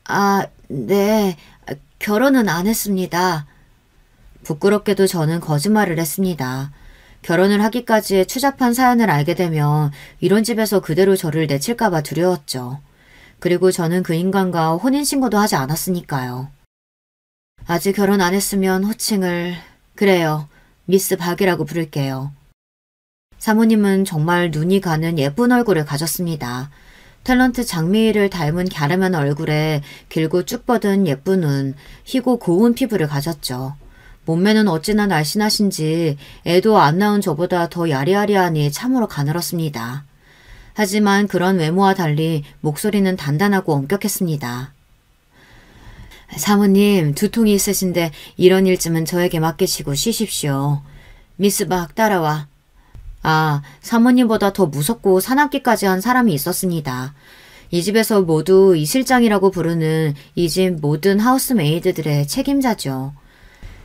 아, 네. 결혼은 안 했습니다. 부끄럽게도 저는 거짓말을 했습니다. 결혼을 하기까지의 추잡한 사연을 알게 되면 이런 집에서 그대로 저를 내칠까봐 두려웠죠. 그리고 저는 그 인간과 혼인신고도 하지 않았으니까요. 아직 결혼 안 했으면 호칭을... 그래요. 미스 박이라고 부를게요. 사모님은 정말 눈이 가는 예쁜 얼굴을 가졌습니다. 탤런트 장미희를 닮은 갸름한 얼굴에 길고 쭉 뻗은 예쁜 눈, 희고 고운 피부를 가졌죠. 몸매는 어찌나 날씬하신지 애도 안 낳은 저보다 더 야리야리하니 참으로 가늘었습니다. 하지만 그런 외모와 달리 목소리는 단단하고 엄격했습니다. 사모님, 두통이 있으신데 이런 일쯤은 저에게 맡기시고 쉬십시오. 미스 박 따라와. 아, 사모님보다 더 무섭고 사납기까지 한 사람이 있었습니다. 이 집에서 모두 이 실장이라고 부르는 이 집 모든 하우스메이드들의 책임자죠.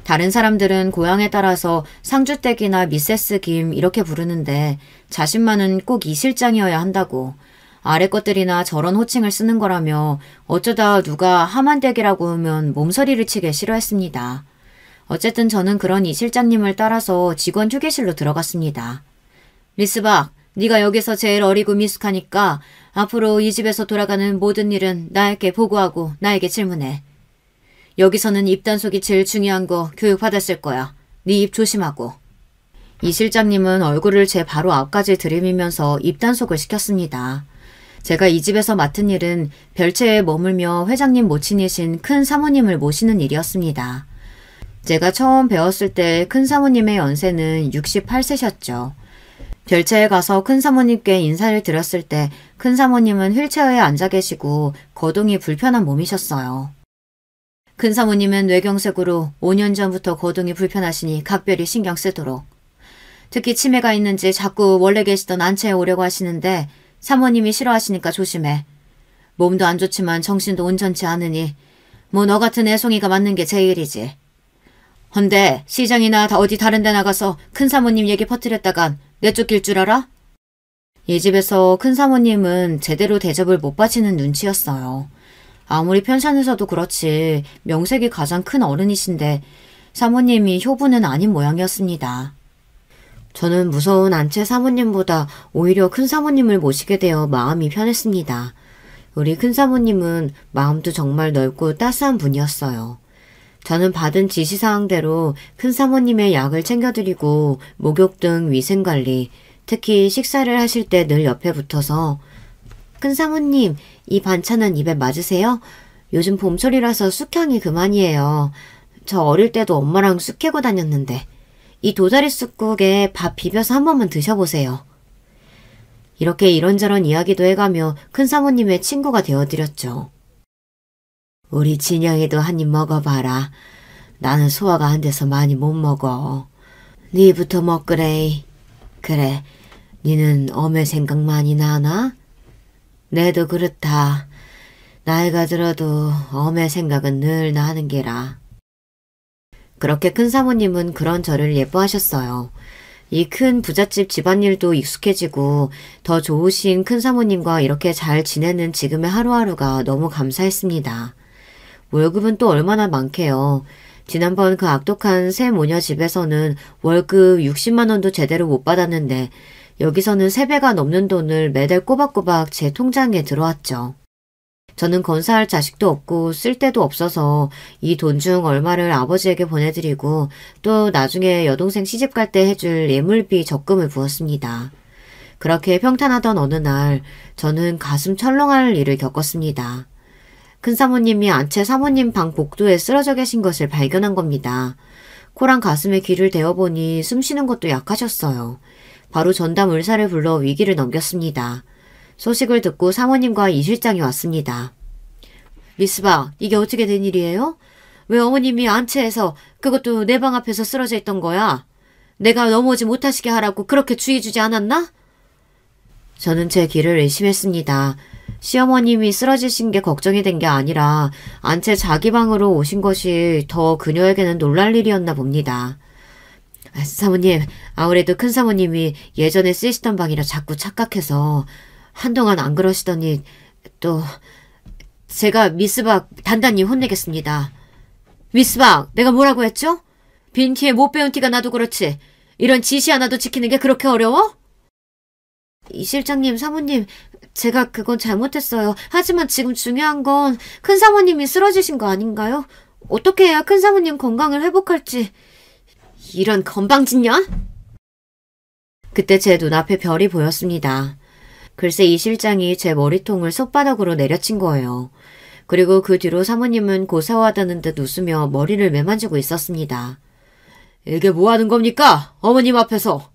다른 사람들은 고향에 따라서 상주댁이나 미세스 김 이렇게 부르는데 자신만은 꼭 이 실장이어야 한다고, 아래 것들이나 저런 호칭을 쓰는 거라며 어쩌다 누가 하만댁이라고 하면 몸서리를 치게 싫어했습니다. 어쨌든 저는 그런 이 실장님을 따라서 직원 휴게실로 들어갔습니다. 미스박, 네가 여기서 제일 어리고 미숙하니까 앞으로 이 집에서 돌아가는 모든 일은 나에게 보고하고 나에게 질문해. 여기서는 입단속이 제일 중요한 거 교육받았을 거야. 네 입 조심하고. 이 실장님은 얼굴을 제 바로 앞까지 들이밀면서 입단속을 시켰습니다. 제가 이 집에서 맡은 일은 별채에 머물며 회장님 모친이신 큰 사모님을 모시는 일이었습니다. 제가 처음 배웠을 때 큰 사모님의 연세는 68세셨죠. 별채에 가서 큰 사모님께 인사를 드렸을 때 큰 사모님은 휠체어에 앉아 계시고 거동이 불편한 몸이셨어요. 큰 사모님은 뇌경색으로 5년 전부터 거동이 불편하시니 각별히 신경 쓰도록. 특히 치매가 있는지 자꾸 원래 계시던 안채에 오려고 하시는데 사모님이 싫어하시니까 조심해. 몸도 안 좋지만 정신도 온전치 않으니 뭐 너 같은 애송이가 맞는 게 제일이지. 헌데 시장이나 어디 다른 데 나가서 큰 사모님 얘기 퍼뜨렸다간 내쫓길 줄 알아? 이 집에서 큰 사모님은 제대로 대접을 못 받치는 눈치였어요. 아무리 편찮으셔도 그렇지 명색이 가장 큰 어른이신데 사모님이 효부는 아닌 모양이었습니다. 저는 무서운 안채 사모님보다 오히려 큰 사모님을 모시게 되어 마음이 편했습니다. 우리 큰 사모님은 마음도 정말 넓고 따스한 분이었어요. 저는 받은 지시사항대로 큰 사모님의 약을 챙겨드리고 목욕 등 위생관리, 특히 식사를 하실 때 늘 옆에 붙어서 큰 사모님, 이 반찬은 입에 맞으세요? 요즘 봄철이라서 쑥향이 그만이에요. 저 어릴 때도 엄마랑 쑥 캐고 다녔는데 이 도다리 쑥국에 밥 비벼서 한 번만 드셔보세요. 이렇게 이런저런 이야기도 해가며 큰 사모님의 친구가 되어드렸죠. 우리 진영이도 한 입 먹어봐라. 나는 소화가 안 돼서 많이 못 먹어. 니부터 먹으래. 그래, 니는 엄의 생각 많이 나나? 내도 그렇다. 나이가 들어도 엄의 생각은 늘 나는 게라. 그렇게 큰 사모님은 그런 저를 예뻐하셨어요. 이 큰 부잣집 집안일도 익숙해지고 더 좋으신 큰 사모님과 이렇게 잘 지내는 지금의 하루하루가 너무 감사했습니다. 월급은 또 얼마나 많게요. 지난번 그 악독한 새 모녀 집에서는 월급 60만 원도 제대로 못 받았는데 여기서는 3배가 넘는 돈을 매달 꼬박꼬박 제 통장에 들어왔죠. 저는 건사할 자식도 없고 쓸 데도 없어서 이 돈 중 얼마를 아버지에게 보내드리고 또 나중에 여동생 시집갈 때 해줄 예물비 적금을 부었습니다. 그렇게 평탄하던 어느 날 저는 가슴 철렁할 일을 겪었습니다. 큰 사모님이 안채 사모님 방 복도에 쓰러져 계신 것을 발견한 겁니다. 코랑 가슴에 귀를 대어보니 숨쉬는 것도 약하셨어요. 바로 전담 의사를 불러 위기를 넘겼습니다. 소식을 듣고 사모님과 이 실장이 왔습니다. 미스박, 이게 어떻게 된 일이에요? 왜 어머님이 안채에서 그것도 내 방 앞에서 쓰러져 있던 거야? 내가 넘어오지 못하시게 하라고 그렇게 주의 주지 않았나? 저는 제 귀를 의심했습니다. 시어머님이 쓰러지신 게 걱정이 된 게 아니라 안채 자기 방으로 오신 것이 더 그녀에게는 놀랄 일이었나 봅니다. 사모님, 아무래도 큰 사모님이 예전에 쓰시던 방이라 자꾸 착각해서 한동안 안 그러시더니 또 제가 미스박 단단히 혼내겠습니다. 미스박, 내가 뭐라고 했죠? 빈티에 못 배운 티가 나도 그렇지. 이런 지시 하나도 지키는 게 그렇게 어려워? 이 실장님, 사모님, 제가 그건 잘못했어요. 하지만 지금 중요한 건 큰 사모님이 쓰러지신 거 아닌가요? 어떻게 해야 큰 사모님 건강을 회복할지. 이런 건방진년? 그때 제 눈앞에 별이 보였습니다. 글쎄 이 실장이 제 머리통을 손바닥으로 내려친 거예요. 그리고 그 뒤로 사모님은 고사하다는 듯 웃으며 머리를 매만지고 있었습니다. 이게 뭐 하는 겁니까? 어머님 앞에서.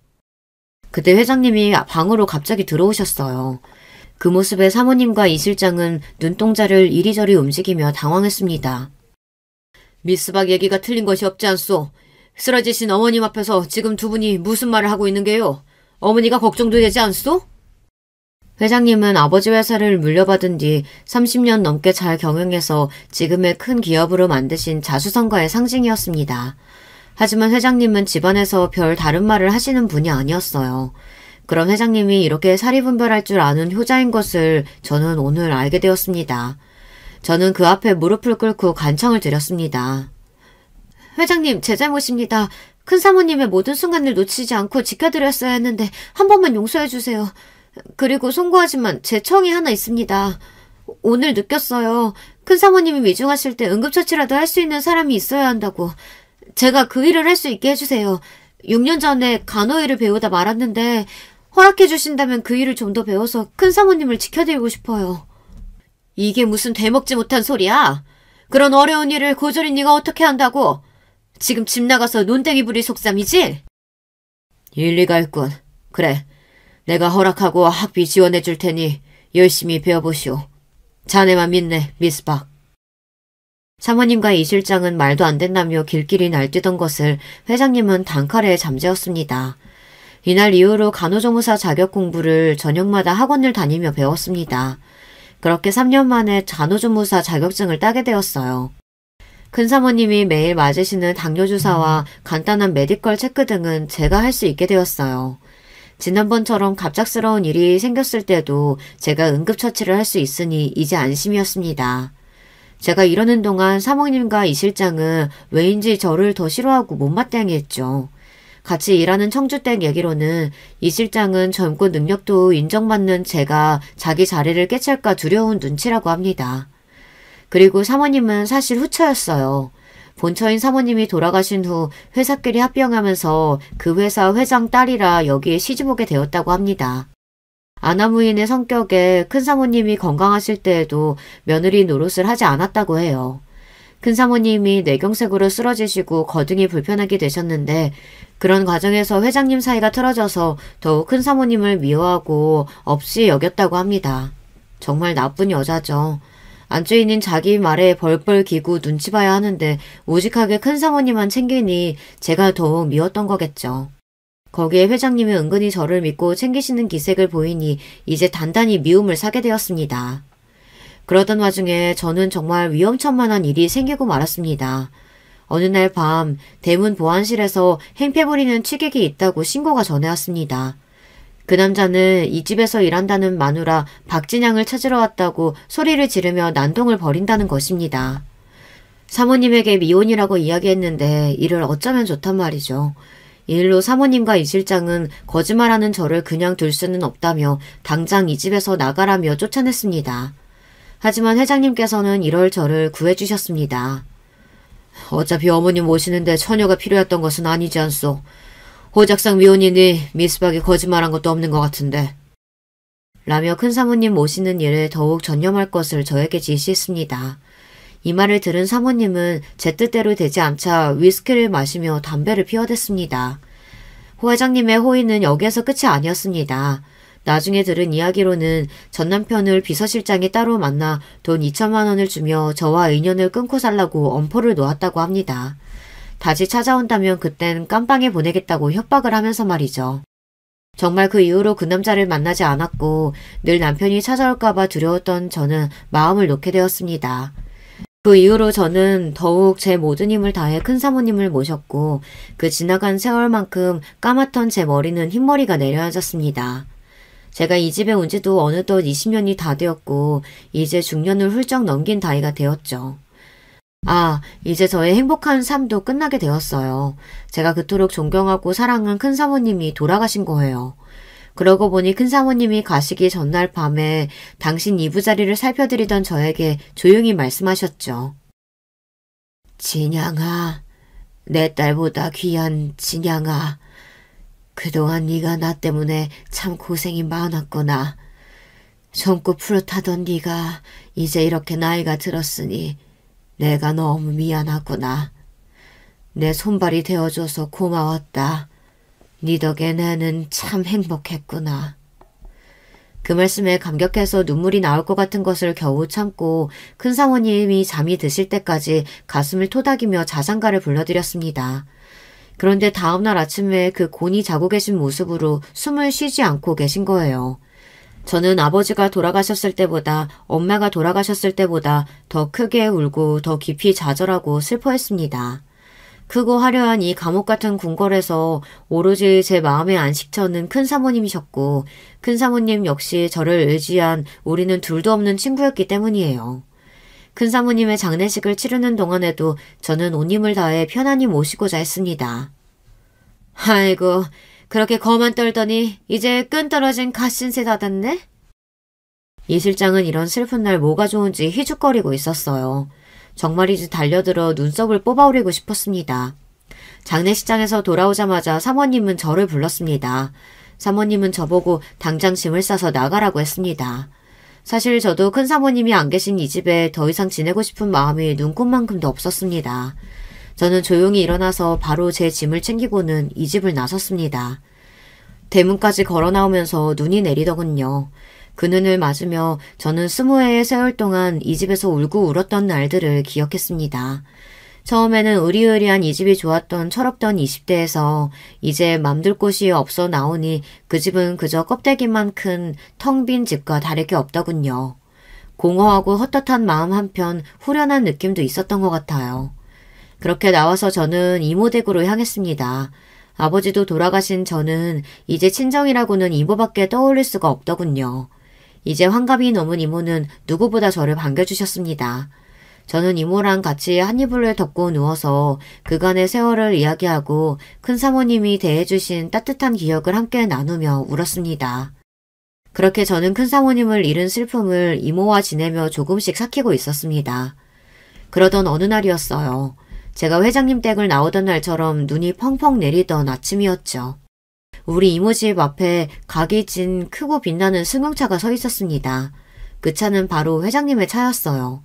그때 회장님이 방으로 갑자기 들어오셨어요. 그 모습에 사모님과 이 실장은 눈동자를 이리저리 움직이며 당황했습니다. 미스박 얘기가 틀린 것이 없지 않소. 쓰러지신 어머님 앞에서 지금 두 분이 무슨 말을 하고 있는 게요? 어머니가 걱정도 되지 않소? 회장님은 아버지 회사를 물려받은 뒤 30년 넘게 잘 경영해서 지금의 큰 기업으로 만드신 자수성가의 상징이었습니다. 하지만 회장님은 집안에서 별 다른 말을 하시는 분이 아니었어요. 그런 회장님이 이렇게 사리분별할 줄 아는 효자인 것을 저는 오늘 알게 되었습니다. 저는 그 앞에 무릎을 꿇고 간청을 드렸습니다. 회장님, 제 잘못입니다. 큰 사모님의 모든 순간을 놓치지 않고 지켜드렸어야 했는데 한 번만 용서해 주세요. 그리고 송구하지만 제 청이 하나 있습니다. 오늘 느꼈어요. 큰 사모님이 위중하실 때 응급처치라도 할 수 있는 사람이 있어야 한다고. 제가 그 일을 할 수 있게 해주세요. 6년 전에 간호일을 배우다 말았는데 허락해 주신다면 그 일을 좀 더 배워서 큰 사모님을 지켜드리고 싶어요. 이게 무슨 되먹지 못한 소리야? 그런 어려운 일을 고졸인 네가 어떻게 한다고? 지금 집 나가서 논땡이 부릴 속셈이지? 일리가 있군. 그래. 내가 허락하고 학비 지원해 줄 테니 열심히 배워보시오. 자네만 믿네, 미스박. 사모님과 이 실장은 말도 안 된다며 길길이 날뛰던 것을 회장님은 단칼에 잠재웠습니다. 이날 이후로 간호조무사 자격 공부를 저녁마다 학원을 다니며 배웠습니다. 그렇게 3년 만에 간호조무사 자격증을 따게 되었어요. 큰 사모님이 매일 맞으시는 당뇨주사와 간단한 메디컬 체크 등은 제가 할 수 있게 되었어요. 지난번처럼 갑작스러운 일이 생겼을 때도 제가 응급처치를 할 수 있으니 이제 안심이었습니다. 제가 이러는 동안 사모님과 이 실장은 왜인지 저를 더 싫어하고 못마땅해했죠. 같이 일하는 청주댁 얘기로는 이 실장은 젊고 능력도 인정받는 제가 자기 자리를 깨찰까 두려운 눈치라고 합니다. 그리고 사모님은 사실 후처였어요. 본처인 사모님이 돌아가신 후 회사끼리 합병하면서 그 회사 회장 딸이라 여기에 시집오게 되었다고 합니다. 아나무인의 성격에 큰 사모님이 건강하실 때에도 며느리 노릇을 하지 않았다고 해요. 큰 사모님이 뇌경색으로 쓰러지시고 거둥이 불편하게 되셨는데 그런 과정에서 회장님 사이가 틀어져서 더욱 큰 사모님을 미워하고 없이 여겼다고 합니다. 정말 나쁜 여자죠. 안주인인 자기 말에 벌벌 기고 눈치 봐야 하는데 우직하게 큰 사모님만 챙기니 제가 더욱 미웠던 거겠죠. 거기에 회장님이 은근히 저를 믿고 챙기시는 기색을 보이니 이제 단단히 미움을 사게 되었습니다. 그러던 와중에 저는 정말 위험천만한 일이 생기고 말았습니다. 어느 날 밤 대문 보안실에서 행패 부리는 취객이 있다고 신고가 전해왔습니다. 그 남자는 이 집에서 일한다는 마누라 박진양을 찾으러 왔다고 소리를 지르며 난동을 벌인다는 것입니다. 사모님에게 미혼이라고 이야기했는데 이를 어쩌면 좋단 말이죠. 이 일로 사모님과 이 실장은 거짓말하는 저를 그냥 둘 수는 없다며 당장 이 집에서 나가라며 쫓아냈습니다. 하지만 회장님께서는 이럴 저를 구해주셨습니다. 어차피 어머님 모시는데 처녀가 필요했던 것은 아니지 않소. 호작상 미혼이니 미스박이 거짓말한 것도 없는 것 같은데. 라며 큰 사모님 모시는 일에 더욱 전념할 것을 저에게 지시했습니다. 이 말을 들은 사모님은 제 뜻대로 되지 않자 위스키를 마시며 담배를 피워댔습니다. 호 회장님의 호의는 여기에서 끝이 아니었습니다. 나중에 들은 이야기로는 전 남편을 비서실장이 따로 만나 돈 2천만 원을 주며 저와 인연을 끊고 살라고 엄포를 놓았다고 합니다. 다시 찾아온다면 그땐 깜빵에 보내겠다고 협박을 하면서 말이죠. 정말 그 이후로 그 남자를 만나지 않았고 늘 남편이 찾아올까봐 두려웠던 저는 마음을 놓게 되었습니다. 그 이후로 저는 더욱 제 모든 힘을 다해 큰 사모님을 모셨고 그 지나간 세월만큼 까맣던 제 머리는 흰머리가 내려앉았습니다. 제가 이 집에 온 지도 어느덧 20년이 다 되었고 이제 중년을 훌쩍 넘긴 나이가 되었죠. 이제 저의 행복한 삶도 끝나게 되었어요. 제가 그토록 존경하고 사랑한 큰 사모님이 돌아가신 거예요. 그러고 보니 큰 사모님이 가시기 전날 밤에 당신 이부자리를 살펴드리던 저에게 조용히 말씀하셨죠. 진양아, 내 딸보다 귀한 진양아. 그동안 네가 나 때문에 참 고생이 많았구나. 젊고 푸릇하던 네가 이제 이렇게 나이가 들었으니 내가 너무 미안하구나. 내 손발이 되어줘서 고마웠다. 네 덕에 나는 참 행복했구나. 그 말씀에 감격해서 눈물이 나올 것 같은 것을 겨우 참고 큰 사모님이 잠이 드실 때까지 가슴을 토닥이며 자장가를 불러드렸습니다. 그런데 다음날 아침에 그 곤히 자고 계신 모습으로 숨을 쉬지 않고 계신 거예요. 저는 아버지가 돌아가셨을 때보다 엄마가 돌아가셨을 때보다 더 크게 울고 더 깊이 좌절하고 슬퍼했습니다. 크고 화려한 이 감옥 같은 궁궐에서 오로지 제 마음의 안식처는 큰 사모님이셨고 큰 사모님 역시 저를 의지한 우리는 둘도 없는 친구였기 때문이에요. 큰 사모님의 장례식을 치르는 동안에도 저는 온 힘을 다해 편안히 모시고자 했습니다. 아이고, 그렇게 거만 떨더니 이제 끈 떨어진 갓신세 다 됐네? 이 실장은 이런 슬픈 날 뭐가 좋은지 희죽거리고 있었어요. 정말이지 달려들어 눈썹을 뽑아오리고 싶었습니다. 장례식장에서 돌아오자마자 사모님은 저를 불렀습니다. 사모님은 저보고 당장 짐을 싸서 나가라고 했습니다. 사실 저도 큰 사모님이 안 계신 이 집에 더 이상 지내고 싶은 마음이 눈꽃만큼도 없었습니다. 저는 조용히 일어나서 바로 제 짐을 챙기고는 이 집을 나섰습니다. 대문까지 걸어 나오면서 눈이 내리더군요. 그 눈을 맞으며 저는 20해의 세월 동안 이 집에서 울고 울었던 날들을 기억했습니다. 처음에는 으리으리한 이 집이 좋았던 철없던 20대에서 이제 맘둘 곳이 없어 나오니 그 집은 그저 껍데기만 큰 텅 빈 집과 다를 게 없더군요. 공허하고 헛헛한 마음 한편 후련한 느낌도 있었던 것 같아요. 그렇게 나와서 저는 이모댁으로 향했습니다. 아버지도 돌아가신 저는 이제 친정이라고는 이모밖에 떠올릴 수가 없더군요. 이제 환갑이 넘은 이모는 누구보다 저를 반겨주셨습니다. 저는 이모랑 같이 한 이불을 덮고 누워서 그간의 세월을 이야기하고 큰 사모님이 대해주신 따뜻한 기억을 함께 나누며 울었습니다. 그렇게 저는 큰 사모님을 잃은 슬픔을 이모와 지내며 조금씩 삭히고 있었습니다. 그러던 어느 날이었어요. 제가 회장님 댁을 나오던 날처럼 눈이 펑펑 내리던 아침이었죠. 우리 이모 집 앞에 각이 진 크고 빛나는 승용차가 서 있었습니다. 그 차는 바로 회장님의 차였어요.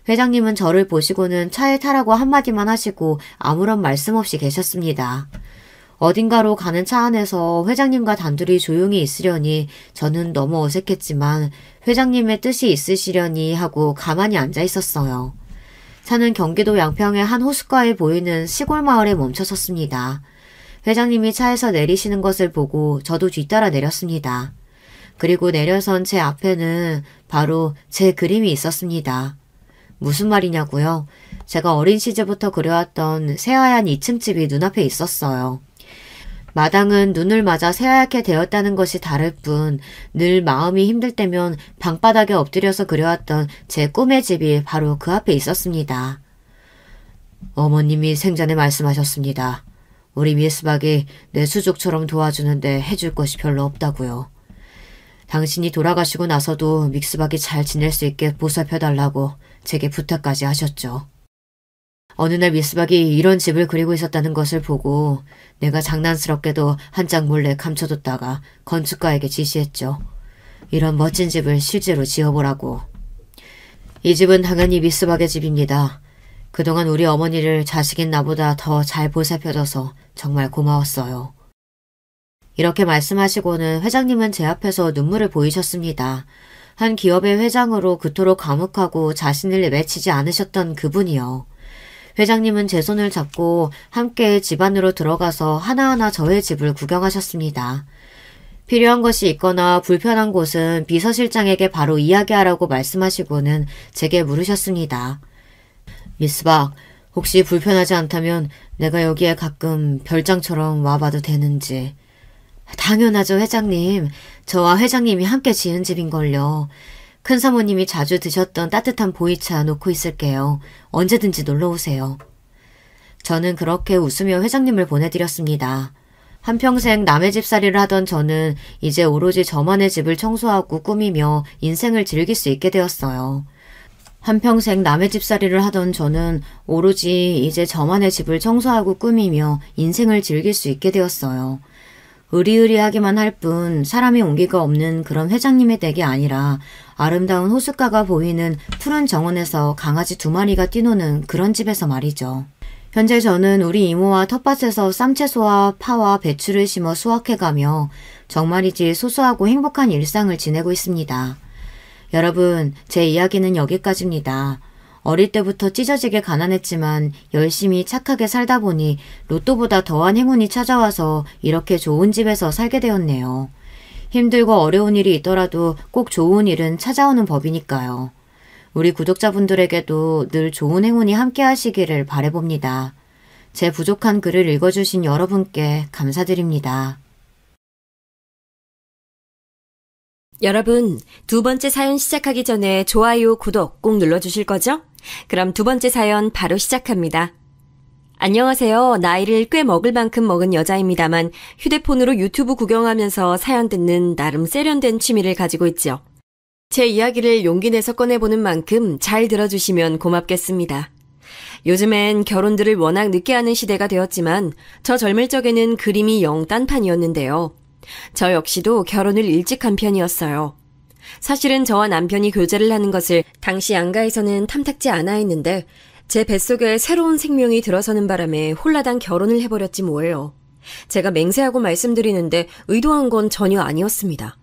회장님은 저를 보시고는 차에 타라고 한마디만 하시고 아무런 말씀 없이 계셨습니다. 어딘가로 가는 차 안에서 회장님과 단둘이 조용히 있으려니 저는 너무 어색했지만 회장님의 뜻이 있으시려니 하고 가만히 앉아 있었어요. 차는 경기도 양평의 한 호숫가에 보이는 시골 마을에 멈춰 섰습니다. 회장님이 차에서 내리시는 것을 보고 저도 뒤따라 내렸습니다. 그리고 내려선 제 앞에는 바로 제 그림이 있었습니다. 무슨 말이냐고요? 제가 어린 시절부터 그려왔던 새하얀 2층 집이 눈앞에 있었어요. 마당은 눈을 맞아 새하얗게 되었다는 것이 다를 뿐 늘 마음이 힘들 때면 방바닥에 엎드려서 그려왔던 제 꿈의 집이 바로 그 앞에 있었습니다. 어머님이 생전에 말씀하셨습니다. 우리 미스박이 내 수족처럼 도와주는데 해줄 것이 별로 없다고요. 당신이 돌아가시고 나서도 믹스박이 잘 지낼 수 있게 보살펴달라고 제게 부탁까지 하셨죠. 어느 날 미스박이 이런 집을 그리고 있었다는 것을 보고 내가 장난스럽게도 한 장 몰래 감춰뒀다가 건축가에게 지시했죠. 이런 멋진 집을 실제로 지어보라고. 이 집은 당연히 미스박의 집입니다. 그동안 우리 어머니를 자식인 나보다 더 잘 보살펴줘서 정말 고마웠어요. 이렇게 말씀하시고는 회장님은 제 앞에서 눈물을 보이셨습니다. 한 기업의 회장으로 그토록 과묵하고 자신을 내치지 않으셨던 그분이요. 회장님은 제 손을 잡고 함께 집 안으로 들어가서 하나하나 저의 집을 구경하셨습니다. 필요한 것이 있거나 불편한 곳은 비서실장에게 바로 이야기하라고 말씀하시고는 제게 물으셨습니다. 미스박, 혹시 불편하지 않다면 내가 여기에 가끔 별장처럼 와봐도 되는지. 당연하죠, 회장님. 저와 회장님이 함께 지은 집인걸요. 큰 사모님이 자주 드셨던 따뜻한 보이차 놓고 있을게요. 언제든지 놀러오세요. 저는 그렇게 웃으며 회장님을 보내드렸습니다. 한평생 남의 집살이를 하던 저는 이제 오로지 저만의 집을 청소하고 꾸미며 인생을 즐길 수 있게 되었어요. 한평생 남의 집살이를 하던 저는 오로지 이제 저만의 집을 청소하고 꾸미며 인생을 즐길 수 있게 되었어요. 의리의리하기만 할 뿐 사람이 온기가 없는 그런 회장님의 댁이 아니라 아름다운 호숫가가 보이는 푸른 정원에서 강아지 2마리가 뛰노는 그런 집에서 말이죠. 현재 저는 우리 이모와 텃밭에서 쌈채소와 파와 배추를 심어 수확해가며 정말이지 소소하고 행복한 일상을 지내고 있습니다. 여러분, 제 이야기는 여기까지입니다. 어릴 때부터 찢어지게 가난했지만 열심히 착하게 살다 보니 로또보다 더한 행운이 찾아와서 이렇게 좋은 집에서 살게 되었네요. 힘들고 어려운 일이 있더라도 꼭 좋은 일은 찾아오는 법이니까요. 우리 구독자분들에게도 늘 좋은 행운이 함께 하시기를 바라봅니다. 제 부족한 글을 읽어주신 여러분께 감사드립니다. 여러분, 2번째 사연 시작하기 전에 좋아요, 구독 꼭 눌러주실 거죠? 그럼 2번째 사연 바로 시작합니다. 안녕하세요. 나이를 꽤 먹을 만큼 먹은 여자입니다만 휴대폰으로 유튜브 구경하면서 사연 듣는 나름 세련된 취미를 가지고 있죠. 제 이야기를 용기 내서 꺼내보는 만큼 잘 들어주시면 고맙겠습니다. 요즘엔 결혼들을 워낙 늦게 하는 시대가 되었지만 저 젊을 적에는 그림이 영 딴판이었는데요. 저 역시도 결혼을 일찍 한 편이었어요. 사실은 저와 남편이 교제를 하는 것을 당시 양가에서는 탐탁지 않아 했는데 제 뱃속에 새로운 생명이 들어서는 바람에 홀라당 결혼을 해버렸지 뭐예요. 제가 맹세하고 말씀드리는데 의도한 건 전혀 아니었습니다.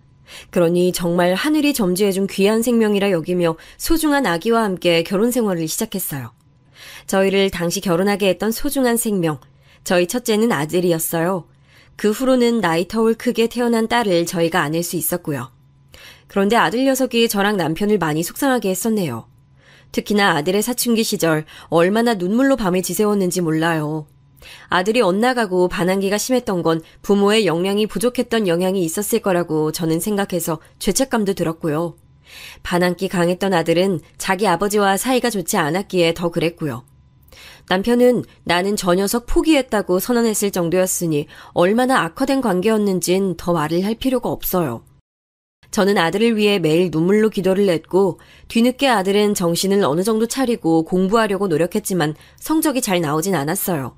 그러니 정말 하늘이 점지해준 귀한 생명이라 여기며 소중한 아기와 함께 결혼 생활을 시작했어요. 저희를 당시 결혼하게 했던 소중한 생명, 저희 첫째는 아들이었어요. 그 후로는 나이 터울 크게 태어난 딸을 저희가 안을 수 있었고요. 그런데 아들 녀석이 저랑 남편을 많이 속상하게 했었네요. 특히나 아들의 사춘기 시절 얼마나 눈물로 밤을 지새웠는지 몰라요. 아들이 엇나가고 반항기가 심했던 건 부모의 역량이 부족했던 영향이 있었을 거라고 저는 생각해서 죄책감도 들었고요. 반항기 강했던 아들은 자기 아버지와 사이가 좋지 않았기에 더 그랬고요. 남편은 나는 저 녀석 포기했다고 선언했을 정도였으니 얼마나 악화된 관계였는진 더 말을 할 필요가 없어요. 저는 아들을 위해 매일 눈물로 기도를 했고 뒤늦게 아들은 정신을 어느 정도 차리고 공부하려고 노력했지만 성적이 잘 나오진 않았어요.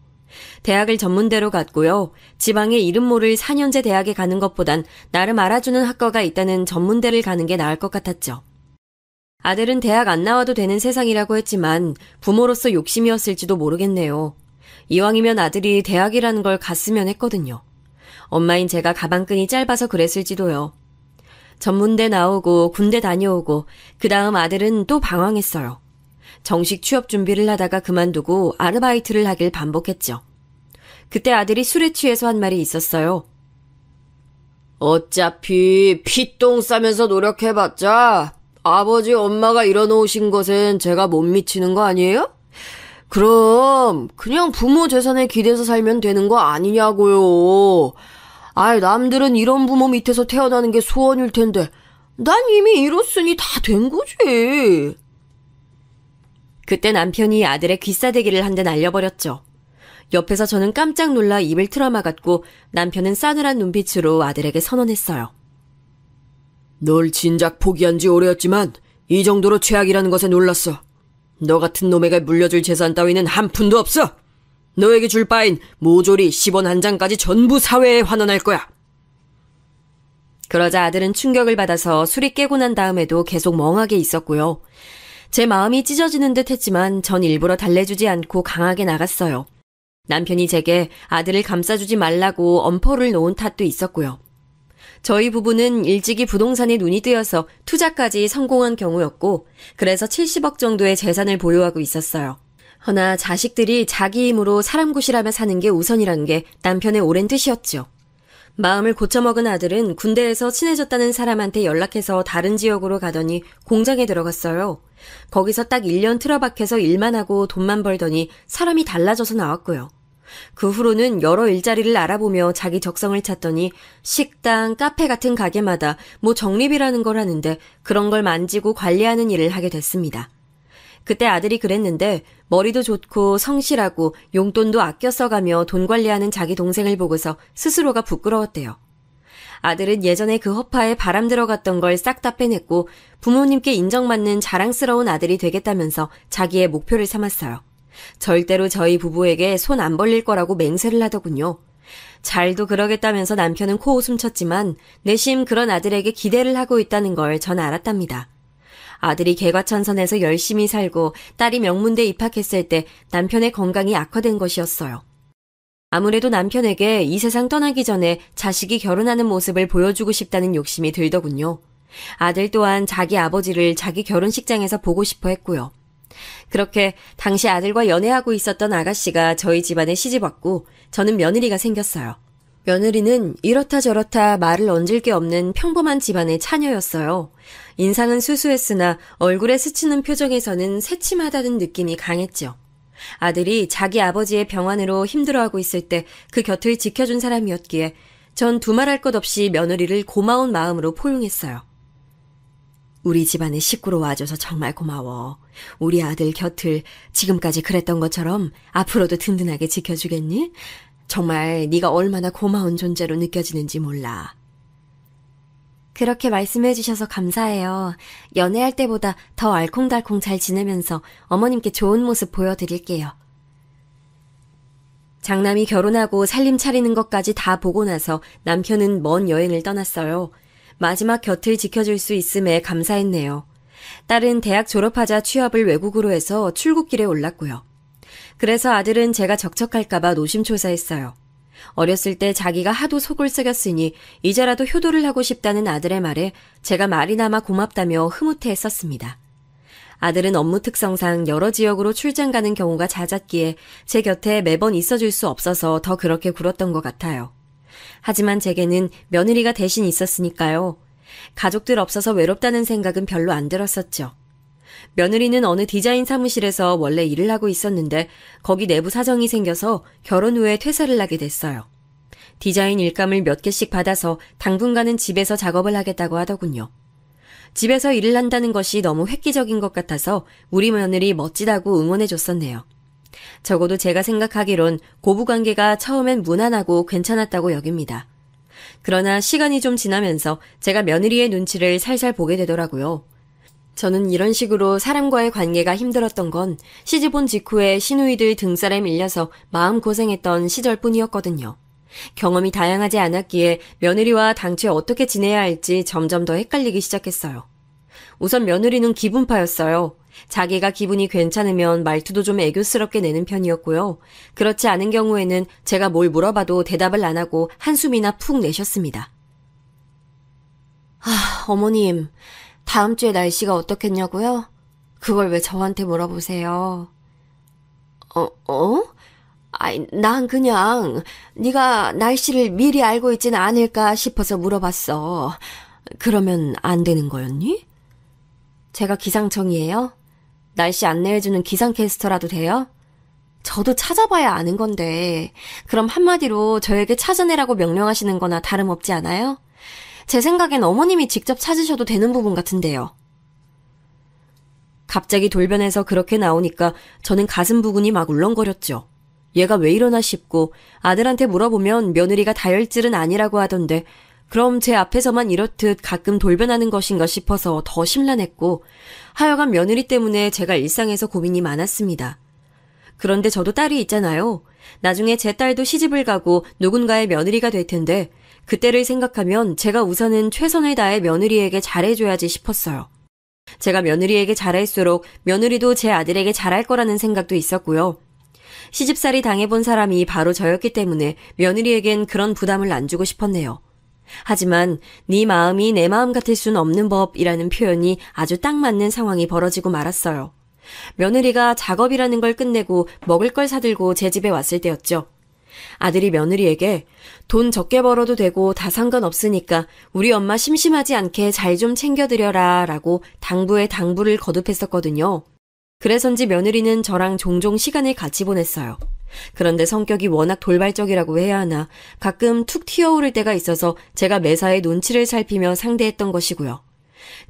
대학을 전문대로 갔고요. 지방의 이름 모를 4년제 대학에 가는 것보단 나름 알아주는 학과가 있다는 전문대를 가는 게 나을 것 같았죠. 아들은 대학 안 나와도 되는 세상이라고 했지만 부모로서 욕심이었을지도 모르겠네요. 이왕이면 아들이 대학이라는 걸 갔으면 했거든요. 엄마인 제가 가방끈이 짧아서 그랬을지도요. 전문대 나오고 군대 다녀오고 그 다음 아들은 또 방황했어요. 정식 취업 준비를 하다가 그만두고 아르바이트를 하길 반복했죠. 그때 아들이 술에 취해서 한 말이 있었어요. 어차피 피똥 싸면서 노력해봤자 아버지 엄마가 일어놓으신 것엔 제가 못 미치는 거 아니에요? 그럼 그냥 부모 재산에 기대서 살면 되는 거 아니냐고요. 아이, 남들은 이런 부모 밑에서 태어나는 게 소원일 텐데 난 이미 이뤘으니 다 된 거지. 그때 남편이 아들의 귀싸대기를 한 대 날려버렸죠. 옆에서 저는 깜짝 놀라 입을 틀어막았고 남편은 싸늘한 눈빛으로 아들에게 선언했어요. 널 진작 포기한 지 오래였지만 이 정도로 최악이라는 것에 놀랐어. 너 같은 놈에게 물려줄 재산 따위는 한 푼도 없어. 너에게 줄 바엔 모조리 10원 한 장까지 전부 사회에 환원할 거야. 그러자 아들은 충격을 받아서 술이 깨고 난 다음에도 계속 멍하게 있었고요. 제 마음이 찢어지는 듯 했지만 전 일부러 달래주지 않고 강하게 나갔어요. 남편이 제게 아들을 감싸주지 말라고 엄포를 놓은 탓도 있었고요. 저희 부부는 일찍이 부동산에 눈이 뜨여서 투자까지 성공한 경우였고 그래서 70억 정도의 재산을 보유하고 있었어요. 허나 자식들이 자기 힘으로 사람 구실하며 사는 게 우선이란 게 남편의 오랜 뜻이었죠. 마음을 고쳐먹은 아들은 군대에서 친해졌다는 사람한테 연락해서 다른 지역으로 가더니 공장에 들어갔어요. 거기서 딱 1년 틀어박혀서 일만 하고 돈만 벌더니 사람이 달라져서 나왔고요. 그 후로는 여러 일자리를 알아보며 자기 적성을 찾더니 식당, 카페 같은 가게마다 뭐 적립이라는 걸 하는데 그런 걸 만지고 관리하는 일을 하게 됐습니다. 그때 아들이 그랬는데 머리도 좋고 성실하고 용돈도 아껴 써가며 돈 관리하는 자기 동생을 보고서 스스로가 부끄러웠대요. 아들은 예전에 그 허파에 바람 들어갔던 걸 싹 다 빼냈고 부모님께 인정받는 자랑스러운 아들이 되겠다면서 자기의 목표를 삼았어요. 절대로 저희 부부에게 손 안 벌릴 거라고 맹세를 하더군요. 잘도 그러겠다면서 남편은 코웃음 쳤지만 내심 그런 아들에게 기대를 하고 있다는 걸 전 알았답니다. 아들이 개과천선해서 열심히 살고 딸이 명문대에 입학했을 때 남편의 건강이 악화된 것이었어요. 아무래도 남편에게 이 세상 떠나기 전에 자식이 결혼하는 모습을 보여주고 싶다는 욕심이 들더군요. 아들 또한 자기 아버지를 자기 결혼식장에서 보고 싶어 했고요. 그렇게 당시 아들과 연애하고 있었던 아가씨가 저희 집안에 시집왔고 저는 며느리가 생겼어요. 며느리는 이렇다 저렇다 말을 얹을 게 없는 평범한 집안의 차녀였어요. 인상은 수수했으나 얼굴에 스치는 표정에서는 새침하다는 느낌이 강했죠. 아들이 자기 아버지의 병환으로 힘들어하고 있을 때 그 곁을 지켜준 사람이었기에 전 두말할 것 없이 며느리를 고마운 마음으로 포용했어요. 우리 집안의 식구로 와줘서 정말 고마워. 우리 아들 곁을 지금까지 그랬던 것처럼 앞으로도 든든하게 지켜주겠니? 정말 네가 얼마나 고마운 존재로 느껴지는지 몰라. 그렇게 말씀해 주셔서 감사해요. 연애할 때보다 더 알콩달콩 잘 지내면서 어머님께 좋은 모습 보여드릴게요. 장남이 결혼하고 살림 차리는 것까지 다 보고 나서 남편은 먼 여행을 떠났어요. 마지막 곁을 지켜줄 수 있음에 감사했네요. 딸은 대학 졸업하자 취업을 외국으로 해서 출국길에 올랐고요. 그래서 아들은 제가 적적할까봐 노심초사했어요. 어렸을 때 자기가 하도 속을 썩였으니 이제라도 효도를 하고 싶다는 아들의 말에 제가 말이나마 고맙다며 흐뭇해했었습니다. 아들은 업무 특성상 여러 지역으로 출장 가는 경우가 잦았기에 제 곁에 매번 있어줄 수 없어서 더 그렇게 굴었던 것 같아요. 하지만 제게는 며느리가 대신 있었으니까요. 가족들 없어서 외롭다는 생각은 별로 안 들었었죠. 며느리는 어느 디자인 사무실에서 원래 일을 하고 있었는데 거기 내부 사정이 생겨서 결혼 후에 퇴사를 하게 됐어요. 디자인 일감을 몇 개씩 받아서 당분간은 집에서 작업을 하겠다고 하더군요. 집에서 일을 한다는 것이 너무 획기적인 것 같아서 우리 며느리 멋지다고 응원해줬었네요. 적어도 제가 생각하기론 고부관계가 처음엔 무난하고 괜찮았다고 여깁니다. 그러나 시간이 좀 지나면서 제가 며느리의 눈치를 살살 보게 되더라고요. 저는 이런 식으로 사람과의 관계가 힘들었던 건 시집온 직후에 시누이들 등살에 밀려서 마음고생했던 시절뿐이었거든요. 경험이 다양하지 않았기에 며느리와 당최 어떻게 지내야 할지 점점 더 헷갈리기 시작했어요. 우선 며느리는 기분파였어요. 자기가 기분이 괜찮으면 말투도 좀 애교스럽게 내는 편이었고요. 그렇지 않은 경우에는 제가 뭘 물어봐도 대답을 안 하고 한숨이나 푹 내셨습니다. 어머님, 다음 주에 날씨가 어떻겠냐고요? 그걸 왜 저한테 물어보세요? 난 그냥 네가 날씨를 미리 알고 있지는 않을까 싶어서 물어봤어. 그러면 안 되는 거였니? 제가 기상청이에요? 날씨 안내해주는 기상캐스터라도 돼요? 저도 찾아봐야 아는 건데 그럼 한마디로 저에게 찾아내라고 명령하시는 거나 다름없지 않아요? 제 생각엔 어머님이 직접 찾으셔도 되는 부분 같은데요. 갑자기 돌변해서 그렇게 나오니까 저는 가슴 부근이 막 울렁거렸죠. 얘가 왜 이러나 싶고 아들한테 물어보면 며느리가 다혈질은 아니라고 하던데 그럼 제 앞에서만 이렇듯 가끔 돌변하는 것인가 싶어서 더 심란했고 하여간 며느리 때문에 제가 일상에서 고민이 많았습니다. 그런데 저도 딸이 있잖아요. 나중에 제 딸도 시집을 가고 누군가의 며느리가 될 텐데 그때를 생각하면 제가 우선은 최선을 다해 며느리에게 잘해줘야지 싶었어요. 제가 며느리에게 잘할수록 며느리도 제 아들에게 잘할 거라는 생각도 있었고요. 시집살이 당해본 사람이 바로 저였기 때문에 며느리에겐 그런 부담을 안 주고 싶었네요. 하지만 네 마음이 내 마음 같을 순 없는 법이라는 표현이 아주 딱 맞는 상황이 벌어지고 말았어요. 며느리가 작업이라는 걸 끝내고 먹을 걸 사들고 제 집에 왔을 때였죠. 아들이 며느리에게 돈 적게 벌어도 되고 다 상관없으니까 우리 엄마 심심하지 않게 잘 좀 챙겨드려라 라고 당부에 당부를 거듭했었거든요. 그래서인지 며느리는 저랑 종종 시간을 같이 보냈어요. 그런데 성격이 워낙 돌발적이라고 해야 하나 가끔 툭 튀어오를 때가 있어서 제가 매사에 눈치를 살피며 상대했던 것이고요.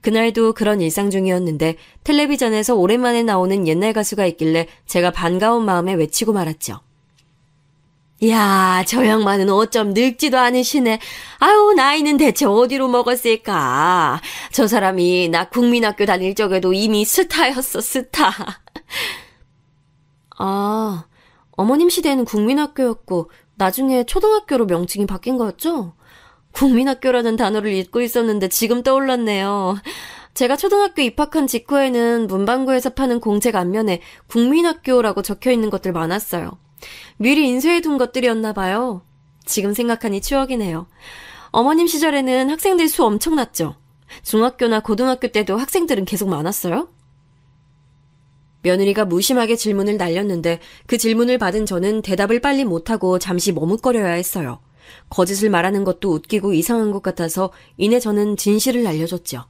그날도 그런 일상 중이었는데 텔레비전에서 오랜만에 나오는 옛날 가수가 있길래 제가 반가운 마음에 외치고 말았죠. 야, 저 양반은 어쩜 늙지도 않으시네. 아유, 나이는 대체 어디로 먹었을까. 저 사람이 나 국민학교 다닐 적에도 이미 스타였어, 스타. 아, 어머님 시대에는 국민학교였고 나중에 초등학교로 명칭이 바뀐 거였죠? 국민학교라는 단어를 잊고 있었는데 지금 떠올랐네요. 제가 초등학교 입학한 직후에는 문방구에서 파는 공책 앞면에 국민학교라고 적혀있는 것들 많았어요. 미리 인쇄해둔 것들이었나 봐요. 지금 생각하니 추억이네요. 어머님 시절에는 학생들 수 엄청났죠? 중학교나 고등학교 때도 학생들은 계속 많았어요? 며느리가 무심하게 질문을 날렸는데 그 질문을 받은 저는 대답을 빨리 못하고 잠시 머뭇거려야 했어요. 거짓을 말하는 것도 웃기고 이상한 것 같아서 이내 저는 진실을 알려줬죠.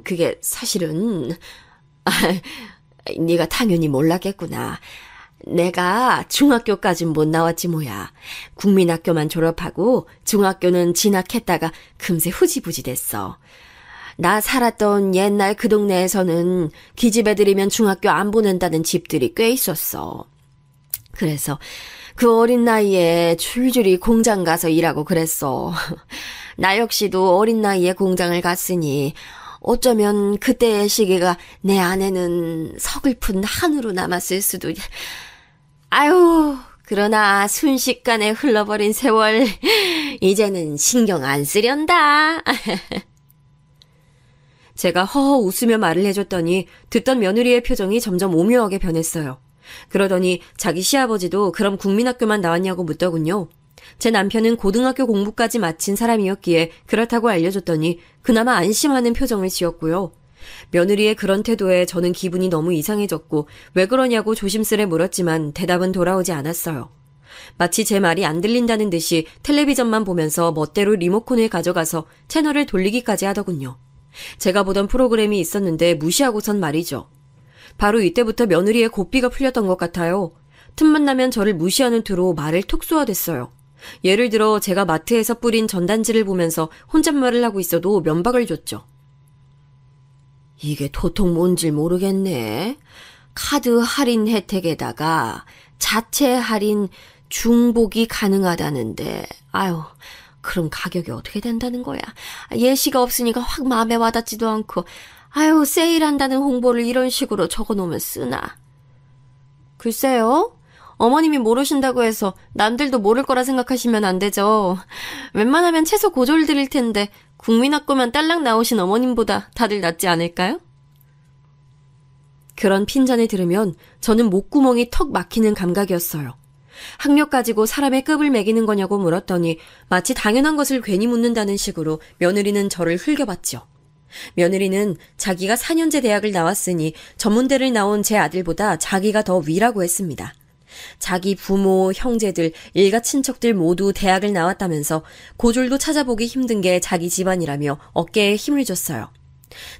그게 사실은... 네가 당연히 몰랐겠구나. 내가 중학교까진 못 나왔지 뭐야. 국민학교만 졸업하고 중학교는 진학했다가 금세 후지부지 됐어. 나 살았던 옛날 그 동네에서는 기집애들이면 중학교 안 보낸다는 집들이 꽤 있었어. 그래서 그 어린 나이에 줄줄이 공장 가서 일하고 그랬어. 나 역시도 어린 나이에 공장을 갔으니 어쩌면 그때의 시기가 내 안에는 서글픈 한으로 남았을 수도. 아유, 그러나 순식간에 흘러버린 세월 이제는 신경 안 쓰련다. 제가 허허 웃으며 말을 해줬더니 듣던 며느리의 표정이 점점 오묘하게 변했어요. 그러더니 자기 시아버지도 그럼 국민학교만 나왔냐고 묻더군요. 제 남편은 고등학교 공부까지 마친 사람이었기에 그렇다고 알려줬더니 그나마 안심하는 표정을 지었고요. 며느리의 그런 태도에 저는 기분이 너무 이상해졌고 왜 그러냐고 조심스레 물었지만 대답은 돌아오지 않았어요. 마치 제 말이 안 들린다는 듯이 텔레비전만 보면서 멋대로 리모컨을 가져가서 채널을 돌리기까지 하더군요. 제가 보던 프로그램이 있었는데 무시하고선 말이죠. 바로 이때부터 며느리의 고삐가 풀렸던 것 같아요. 틈만 나면 저를 무시하는 투로 말을 톡 쏘아댔어요. 예를 들어 제가 마트에서 뿌린 전단지를 보면서 혼잣말을 하고 있어도 면박을 줬죠. 이게 도통 뭔지 모르겠네. 카드 할인 혜택에다가 자체 할인 중복이 가능하다는데 아유 그럼 가격이 어떻게 된다는 거야. 예시가 없으니까 확 마음에 와닿지도 않고 아유 세일한다는 홍보를 이런 식으로 적어놓으면 쓰나. 글쎄요. 어머님이 모르신다고 해서 남들도 모를 거라 생각하시면 안 되죠. 웬만하면 채소 고졸 드릴 텐데 국민학교만 딸랑 나오신 어머님보다 다들 낫지 않을까요? 그런 핀잔을 들으면 저는 목구멍이 턱 막히는 감각이었어요. 학력 가지고 사람의 급을 매기는 거냐고 물었더니 마치 당연한 것을 괜히 묻는다는 식으로 며느리는 저를 흘겨봤죠. 며느리는 자기가 4년제 대학을 나왔으니 전문대를 나온 제 아들보다 자기가 더 위라고 했습니다. 자기 부모, 형제들, 일가 친척들 모두 대학을 나왔다면서 고졸도 찾아보기 힘든 게 자기 집안이라며 어깨에 힘을 줬어요.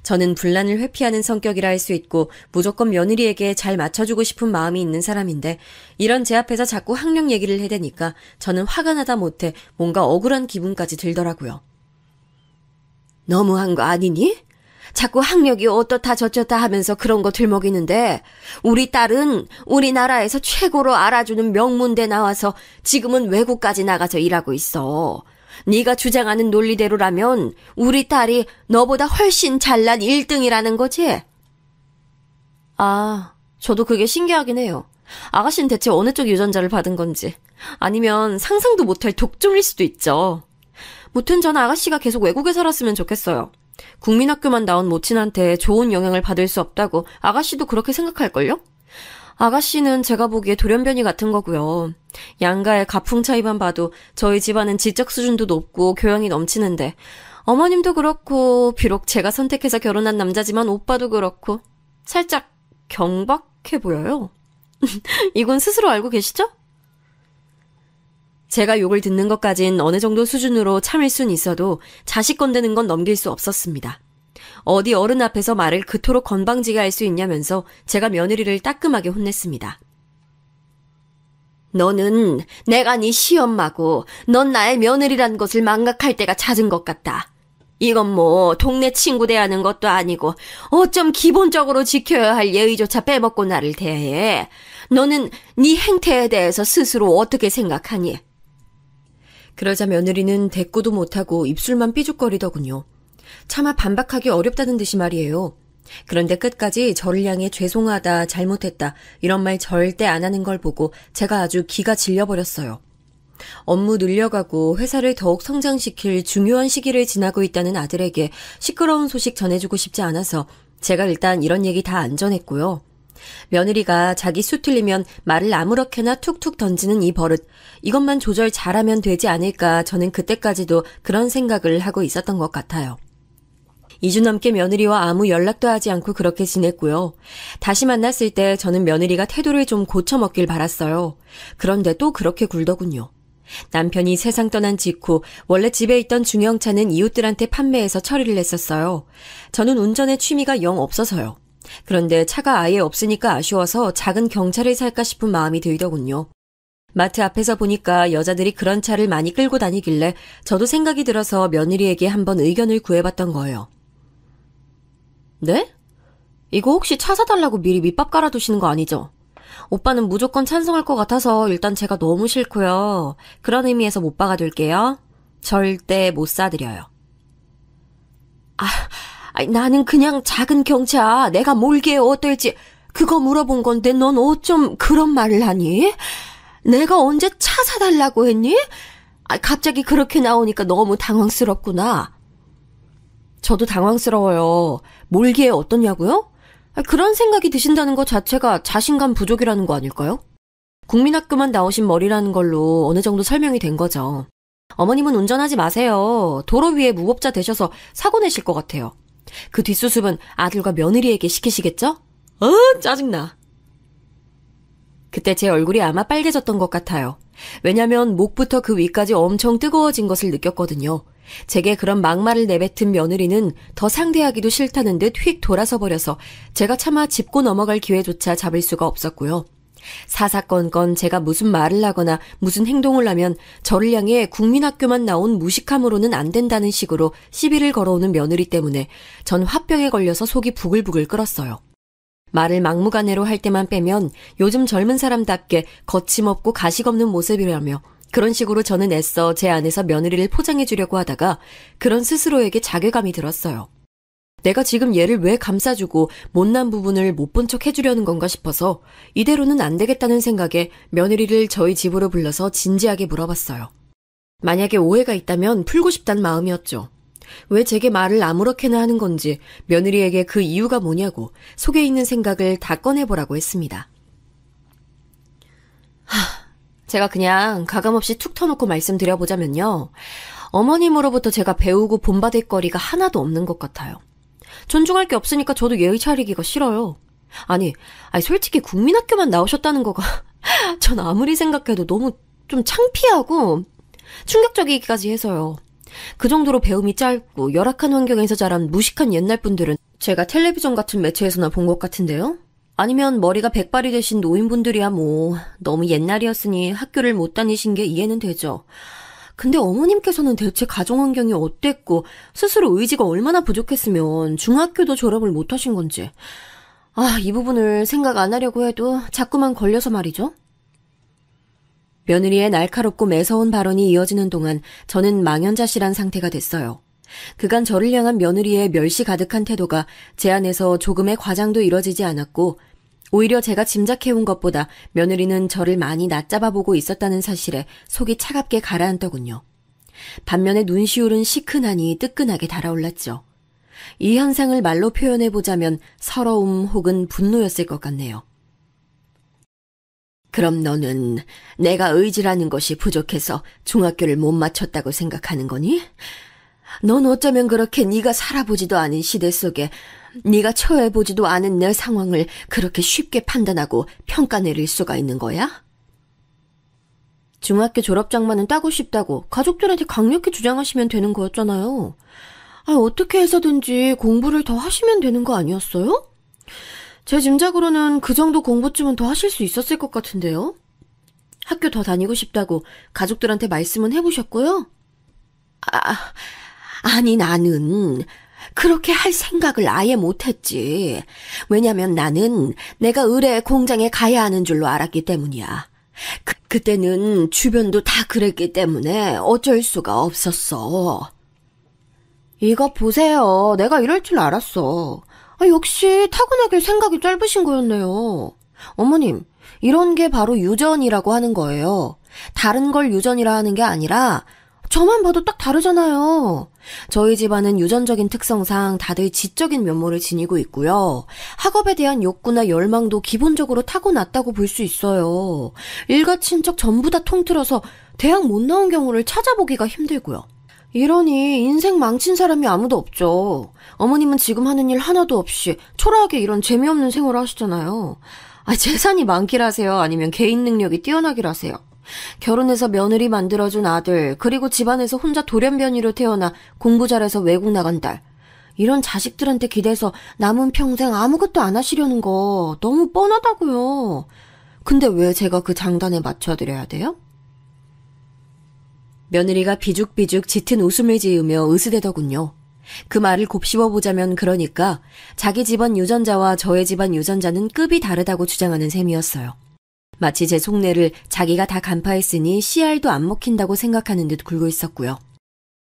저는 분란을 회피하는 성격이라 할 수 있고 무조건 며느리에게 잘 맞춰주고 싶은 마음이 있는 사람인데 이런 제 앞에서 자꾸 학력 얘기를 해대니까 저는 화가 나다 못해 뭔가 억울한 기분까지 들더라고요. 너무한 거 아니니? 자꾸 학력이 어떻다 저쩌다 하면서 그런 거 들먹이는데 우리 딸은 우리나라에서 최고로 알아주는 명문대 나와서 지금은 외국까지 나가서 일하고 있어. 네가 주장하는 논리대로라면 우리 딸이 너보다 훨씬 잘난 1등이라는 거지? 아, 저도 그게 신기하긴 해요. 아가씨는 대체 어느 쪽 유전자를 받은 건지. 아니면 상상도 못할 독종일 수도 있죠. 무튼 전 아가씨가 계속 외국에 살았으면 좋겠어요. 국민학교만 나온 모친한테 좋은 영향을 받을 수 없다고 아가씨도 그렇게 생각할걸요? 아가씨는 제가 보기에 돌연변이 같은 거고요. 양가의 가풍 차이만 봐도 저희 집안은 지적 수준도 높고 교양이 넘치는데 어머님도 그렇고 비록 제가 선택해서 결혼한 남자지만 오빠도 그렇고 살짝 경박해 보여요. 이건 스스로 알고 계시죠? 제가 욕을 듣는 것까진 어느 정도 수준으로 참을 순 있어도 자식 건드는 건 넘길 수 없었습니다. 어디 어른 앞에서 말을 그토록 건방지게 할 수 있냐면서 제가 며느리를 따끔하게 혼냈습니다. 너는 내가 네 시엄마고 넌 나의 며느리란 것을 망각할 때가 잦은 것 같다. 이건 뭐 동네 친구 대하는 것도 아니고 어쩜 기본적으로 지켜야 할 예의조차 빼먹고 나를 대해. 너는 네 행태에 대해서 스스로 어떻게 생각하니? 그러자 며느리는 대꾸도 못하고 입술만 삐죽거리더군요. 차마 반박하기 어렵다는 듯이 말이에요. 그런데 끝까지 저를 향해 죄송하다, 잘못했다 이런 말 절대 안 하는 걸 보고 제가 아주 기가 질려버렸어요. 업무 늘려가고 회사를 더욱 성장시킬 중요한 시기를 지나고 있다는 아들에게 시끄러운 소식 전해주고 싶지 않아서 제가 일단 이런 얘기 다 안 전했고요. 며느리가 자기 수 틀리면 말을 아무렇게나 툭툭 던지는 이 버릇, 이것만 조절 잘하면 되지 않을까 저는 그때까지도 그런 생각을 하고 있었던 것 같아요. 2주 넘게 며느리와 아무 연락도 하지 않고 그렇게 지냈고요. 다시 만났을 때 저는 며느리가 태도를 좀 고쳐먹길 바랐어요. 그런데 또 그렇게 굴더군요. 남편이 세상 떠난 직후 원래 집에 있던 중형차는 이웃들한테 판매해서 처리를 했었어요. 저는 운전에 취미가 영 없어서요. 그런데 차가 아예 없으니까 아쉬워서 작은 경차를 살까 싶은 마음이 들더군요. 마트 앞에서 보니까 여자들이 그런 차를 많이 끌고 다니길래 저도 생각이 들어서 며느리에게 한번 의견을 구해봤던 거예요. 네? 이거 혹시 차 사달라고 미리 밑밥 깔아두시는 거 아니죠? 오빠는 무조건 찬성할 것 같아서 일단 제가 너무 싫고요. 그런 의미에서 못 박아둘게요. 절대 못 사드려요. 나는 그냥 작은 경차 내가 몰기에 어떨지 그거 물어본 건데 넌 어쩜 그런 말을 하니? 내가 언제 차 사달라고 했니? 갑자기 그렇게 나오니까 너무 당황스럽구나. 저도 당황스러워요. 몰기에 어떠냐고요? 그런 생각이 드신다는 것 자체가 자신감 부족이라는 거 아닐까요? 국민학교만 나오신 머리라는 걸로 어느 정도 설명이 된 거죠. 어머님은 운전하지 마세요. 도로 위에 무법자 되셔서 사고 내실 것 같아요. 그 뒷수습은 아들과 며느리에게 시키시겠죠? 짜증나. 그때 제 얼굴이 아마 빨개졌던 것 같아요. 왜냐면 목부터 그 위까지 엄청 뜨거워진 것을 느꼈거든요. 제게 그런 막말을 내뱉은 며느리는 더 상대하기도 싫다는 듯 휙 돌아서 버려서 제가 차마 짚고 넘어갈 기회조차 잡을 수가 없었고요. 사사건건 제가 무슨 말을 하거나 무슨 행동을 하면 저를 향해 국민학교만 나온 무식함으로는 안 된다는 식으로 시비를 걸어오는 며느리 때문에 전 화병에 걸려서 속이 부글부글 끓었어요. 말을 막무가내로 할 때만 빼면 요즘 젊은 사람답게 거침없고 가식 없는 모습이라며 그런 식으로 저는 애써 제 안에서 며느리를 포장해 주려고 하다가 그런 스스로에게 자괴감이 들었어요. 내가 지금 얘를 왜 감싸주고 못난 부분을 못 본 척 해주려는 건가 싶어서 이대로는 안 되겠다는 생각에 며느리를 저희 집으로 불러서 진지하게 물어봤어요. 만약에 오해가 있다면 풀고 싶다는 마음이었죠. 왜 제게 말을 아무렇게나 하는 건지 며느리에게 그 이유가 뭐냐고 속에 있는 생각을 다 꺼내보라고 했습니다. 제가 그냥 가감없이 툭 터놓고 말씀드려보자면요. 어머님으로부터 제가 배우고 본받을 거리가 하나도 없는 것 같아요. 존중할 게 없으니까 저도 예의 차리기가 싫어요. 아니 솔직히 국민학교만 나오셨다는 거가 전 아무리 생각해도 너무 좀 창피하고 충격적이기까지 해서요. 그 정도로 배움이 짧고 열악한 환경에서 자란 무식한 옛날 분들은 제가 텔레비전 같은 매체에서나 본 것 같은데요. 아니면 머리가 백발이 되신 노인분들이야 뭐 너무 옛날이었으니 학교를 못 다니신 게 이해는 되죠. 근데 어머님께서는 대체 가정 환경이 어땠고 스스로 의지가 얼마나 부족했으면 중학교도 졸업을 못하신 건지. 이 부분을 생각 안 하려고 해도 자꾸만 걸려서 말이죠. 며느리의 날카롭고 매서운 발언이 이어지는 동안 저는 망연자실한 상태가 됐어요. 그간 저를 향한 며느리의 멸시 가득한 태도가 제 안에서 조금의 과장도 이뤄지지 않았고 오히려 제가 짐작해온 것보다 며느리는 저를 많이 낮잡아 보고 있었다는 사실에 속이 차갑게 가라앉더군요. 반면에 눈시울은 시큰하니 뜨끈하게 달아올랐죠. 이 현상을 말로 표현해보자면 서러움 혹은 분노였을 것 같네요. 그럼 너는 내가 의지라는 것이 부족해서 중학교를 못 마쳤다고 생각하는 거니? 넌 어쩌면 그렇게 네가 살아보지도 않은 시대 속에 네가 처해보지도 않은 내 상황을 그렇게 쉽게 판단하고 평가 내릴 수가 있는 거야? 중학교 졸업장만은 따고 싶다고 가족들한테 강력히 주장하시면 되는 거였잖아요. 어떻게 해서든지 공부를 더 하시면 되는 거 아니었어요? 제 짐작으로는 그 정도 공부쯤은 더 하실 수 있었을 것 같은데요. 학교 더 다니고 싶다고 가족들한테 말씀은 해보셨고요? 아니 나는 그렇게 할 생각을 아예 못했지. 왜냐면 나는 내가 의뢰 공장에 가야 하는 줄로 알았기 때문이야. 그때는 주변도 다 그랬기 때문에 어쩔 수가 없었어. 이거 보세요. 내가 이럴 줄 알았어. 역시 타고나길 생각이 짧으신 거였네요. 어머님, 이런 게 바로 유전이라고 하는 거예요. 다른 걸 유전이라 하는 게 아니라 저만 봐도 딱 다르잖아요. 저희 집안은 유전적인 특성상 다들 지적인 면모를 지니고 있고요. 학업에 대한 욕구나 열망도 기본적으로 타고났다고 볼 수 있어요. 일가 친척 전부 다 통틀어서 대학 못 나온 경우를 찾아보기가 힘들고요. 이러니 인생 망친 사람이 아무도 없죠. 어머님은 지금 하는 일 하나도 없이 초라하게 이런 재미없는 생활을 하시잖아요. 재산이 많기라세요? 아니면 개인 능력이 뛰어나기라세요? 결혼해서 며느리 만들어준 아들, 그리고 집안에서 혼자 돌연변이로 태어나 공부 잘해서 외국 나간 딸. 이런 자식들한테 기대서 남은 평생 아무것도 안 하시려는 거 너무 뻔하다고요. 근데 왜 제가 그 장단에 맞춰드려야 돼요? 며느리가 비죽비죽 짙은 웃음을 지으며 으스대더군요. 그 말을 곱씹어보자면 그러니까 자기 집안 유전자와 저의 집안 유전자는 급이 다르다고 주장하는 셈이었어요. 마치 제 속내를 자기가 다 간파했으니 씨알도 안 먹힌다고 생각하는 듯 굴고 있었고요.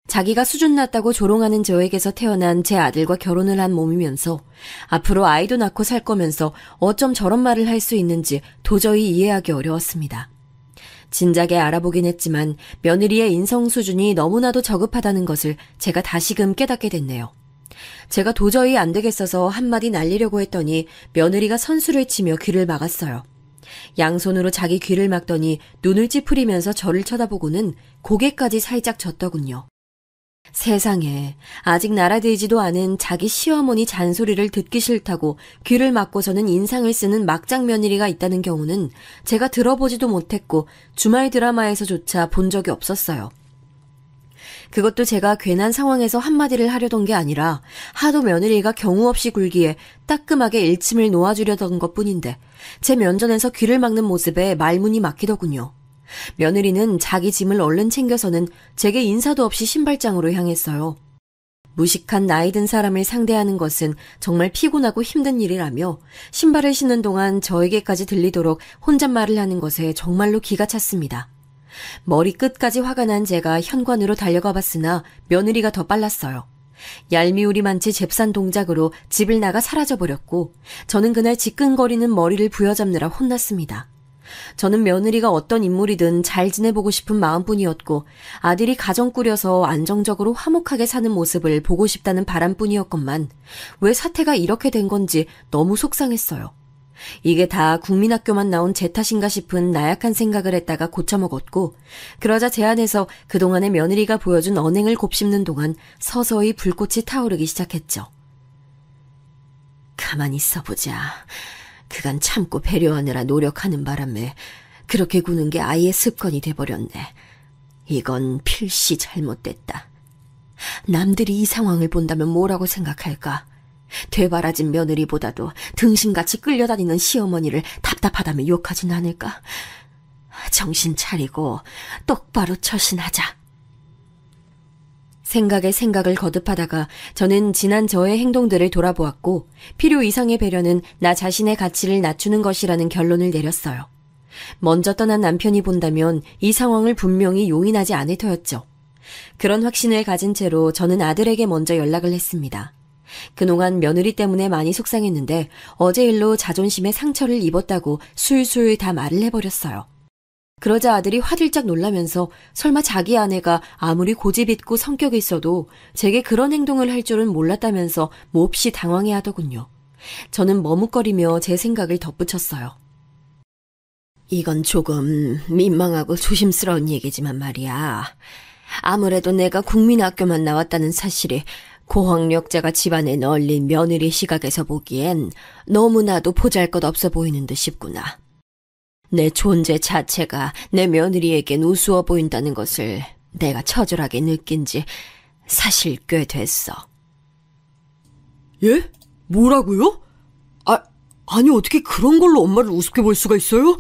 자기가 수준 낮다고 조롱하는 저에게서 태어난 제 아들과 결혼을 한 몸이면서 앞으로 아이도 낳고 살 거면서 어쩜 저런 말을 할 수 있는지 도저히 이해하기 어려웠습니다. 진작에 알아보긴 했지만 며느리의 인성 수준이 너무나도 저급하다는 것을 제가 다시금 깨닫게 됐네요. 제가 도저히 안 되겠어서 한마디 날리려고 했더니 며느리가 선수를 치며 귀를 막았어요. 양손으로 자기 귀를 막더니 눈을 찌푸리면서 저를 쳐다보고는 고개까지 살짝 젓더군요. 세상에 아직 날아들지도 않은 자기 시어머니 잔소리를 듣기 싫다고 귀를 막고서는 인상을 쓰는 막장 며느리가 있다는 경우는 제가 들어보지도 못했고 주말 드라마에서조차 본 적이 없었어요. 그것도 제가 괜한 상황에서 한마디를 하려던 게 아니라 하도 며느리가 경우 없이 굴기에 따끔하게 일침을 놓아주려던 것뿐인데 제 면전에서 귀를 막는 모습에 말문이 막히더군요. 며느리는 자기 짐을 얼른 챙겨서는 제게 인사도 없이 신발장으로 향했어요. 무식한 나이 든 사람을 상대하는 것은 정말 피곤하고 힘든 일이라며 신발을 신는 동안 저에게까지 들리도록 혼잣말을 하는 것에 정말로 기가 찼습니다. 머리끝까지 화가 난 제가 현관으로 달려가 봤으나 며느리가 더 빨랐어요. 얄미울이 많지 잽싼 동작으로 집을 나가 사라져버렸고 저는 그날 지끈거리는 머리를 부여잡느라 혼났습니다. 저는 며느리가 어떤 인물이든 잘 지내보고 싶은 마음뿐이었고 아들이 가정 꾸려서 안정적으로 화목하게 사는 모습을 보고 싶다는 바람뿐이었건만 왜 사태가 이렇게 된 건지 너무 속상했어요. 이게 다 국민학교만 나온 제 탓인가 싶은 나약한 생각을 했다가 고쳐먹었고 그러자 제 안에서 그동안의 며느리가 보여준 언행을 곱씹는 동안 서서히 불꽃이 타오르기 시작했죠. 가만히 있어보자. 그간 참고 배려하느라 노력하는 바람에 그렇게 구는 게 아이의 습관이 돼버렸네. 이건 필시 잘못됐다. 남들이 이 상황을 본다면 뭐라고 생각할까? 되바라진 며느리보다도 등신같이 끌려다니는 시어머니를 답답하다며 욕하진 않을까? 정신 차리고 똑바로 처신하자. 생각에 생각을 거듭하다가 저는 지난 저의 행동들을 돌아보았고 필요 이상의 배려는 나 자신의 가치를 낮추는 것이라는 결론을 내렸어요. 먼저 떠난 남편이 본다면 이 상황을 분명히 용인하지 않을 터였죠. 그런 확신을 가진 채로 저는 아들에게 먼저 연락을 했습니다. 그동안 며느리 때문에 많이 속상했는데 어제 일로 자존심에 상처를 입었다고 술술 다 말을 해버렸어요. 그러자 아들이 화들짝 놀라면서 설마 자기 아내가 아무리 고집 있고 성격이 있어도 제게 그런 행동을 할 줄은 몰랐다면서 몹시 당황해하더군요. 저는 머뭇거리며 제 생각을 덧붙였어요. 이건 조금 민망하고 조심스러운 얘기지만 말이야. 아무래도 내가 국민학교만 나왔다는 사실이 고학력자가 집안에 널린 며느리 시각에서 보기엔 너무나도 보잘것없어 보이는 듯 싶구나. 내 존재 자체가 내 며느리에겐 우스워 보인다는 것을 내가 처절하게 느낀 지 사실 꽤 됐어. 예? 뭐라고요? 아니 어떻게 그런 걸로 엄마를 우습게 볼 수가 있어요?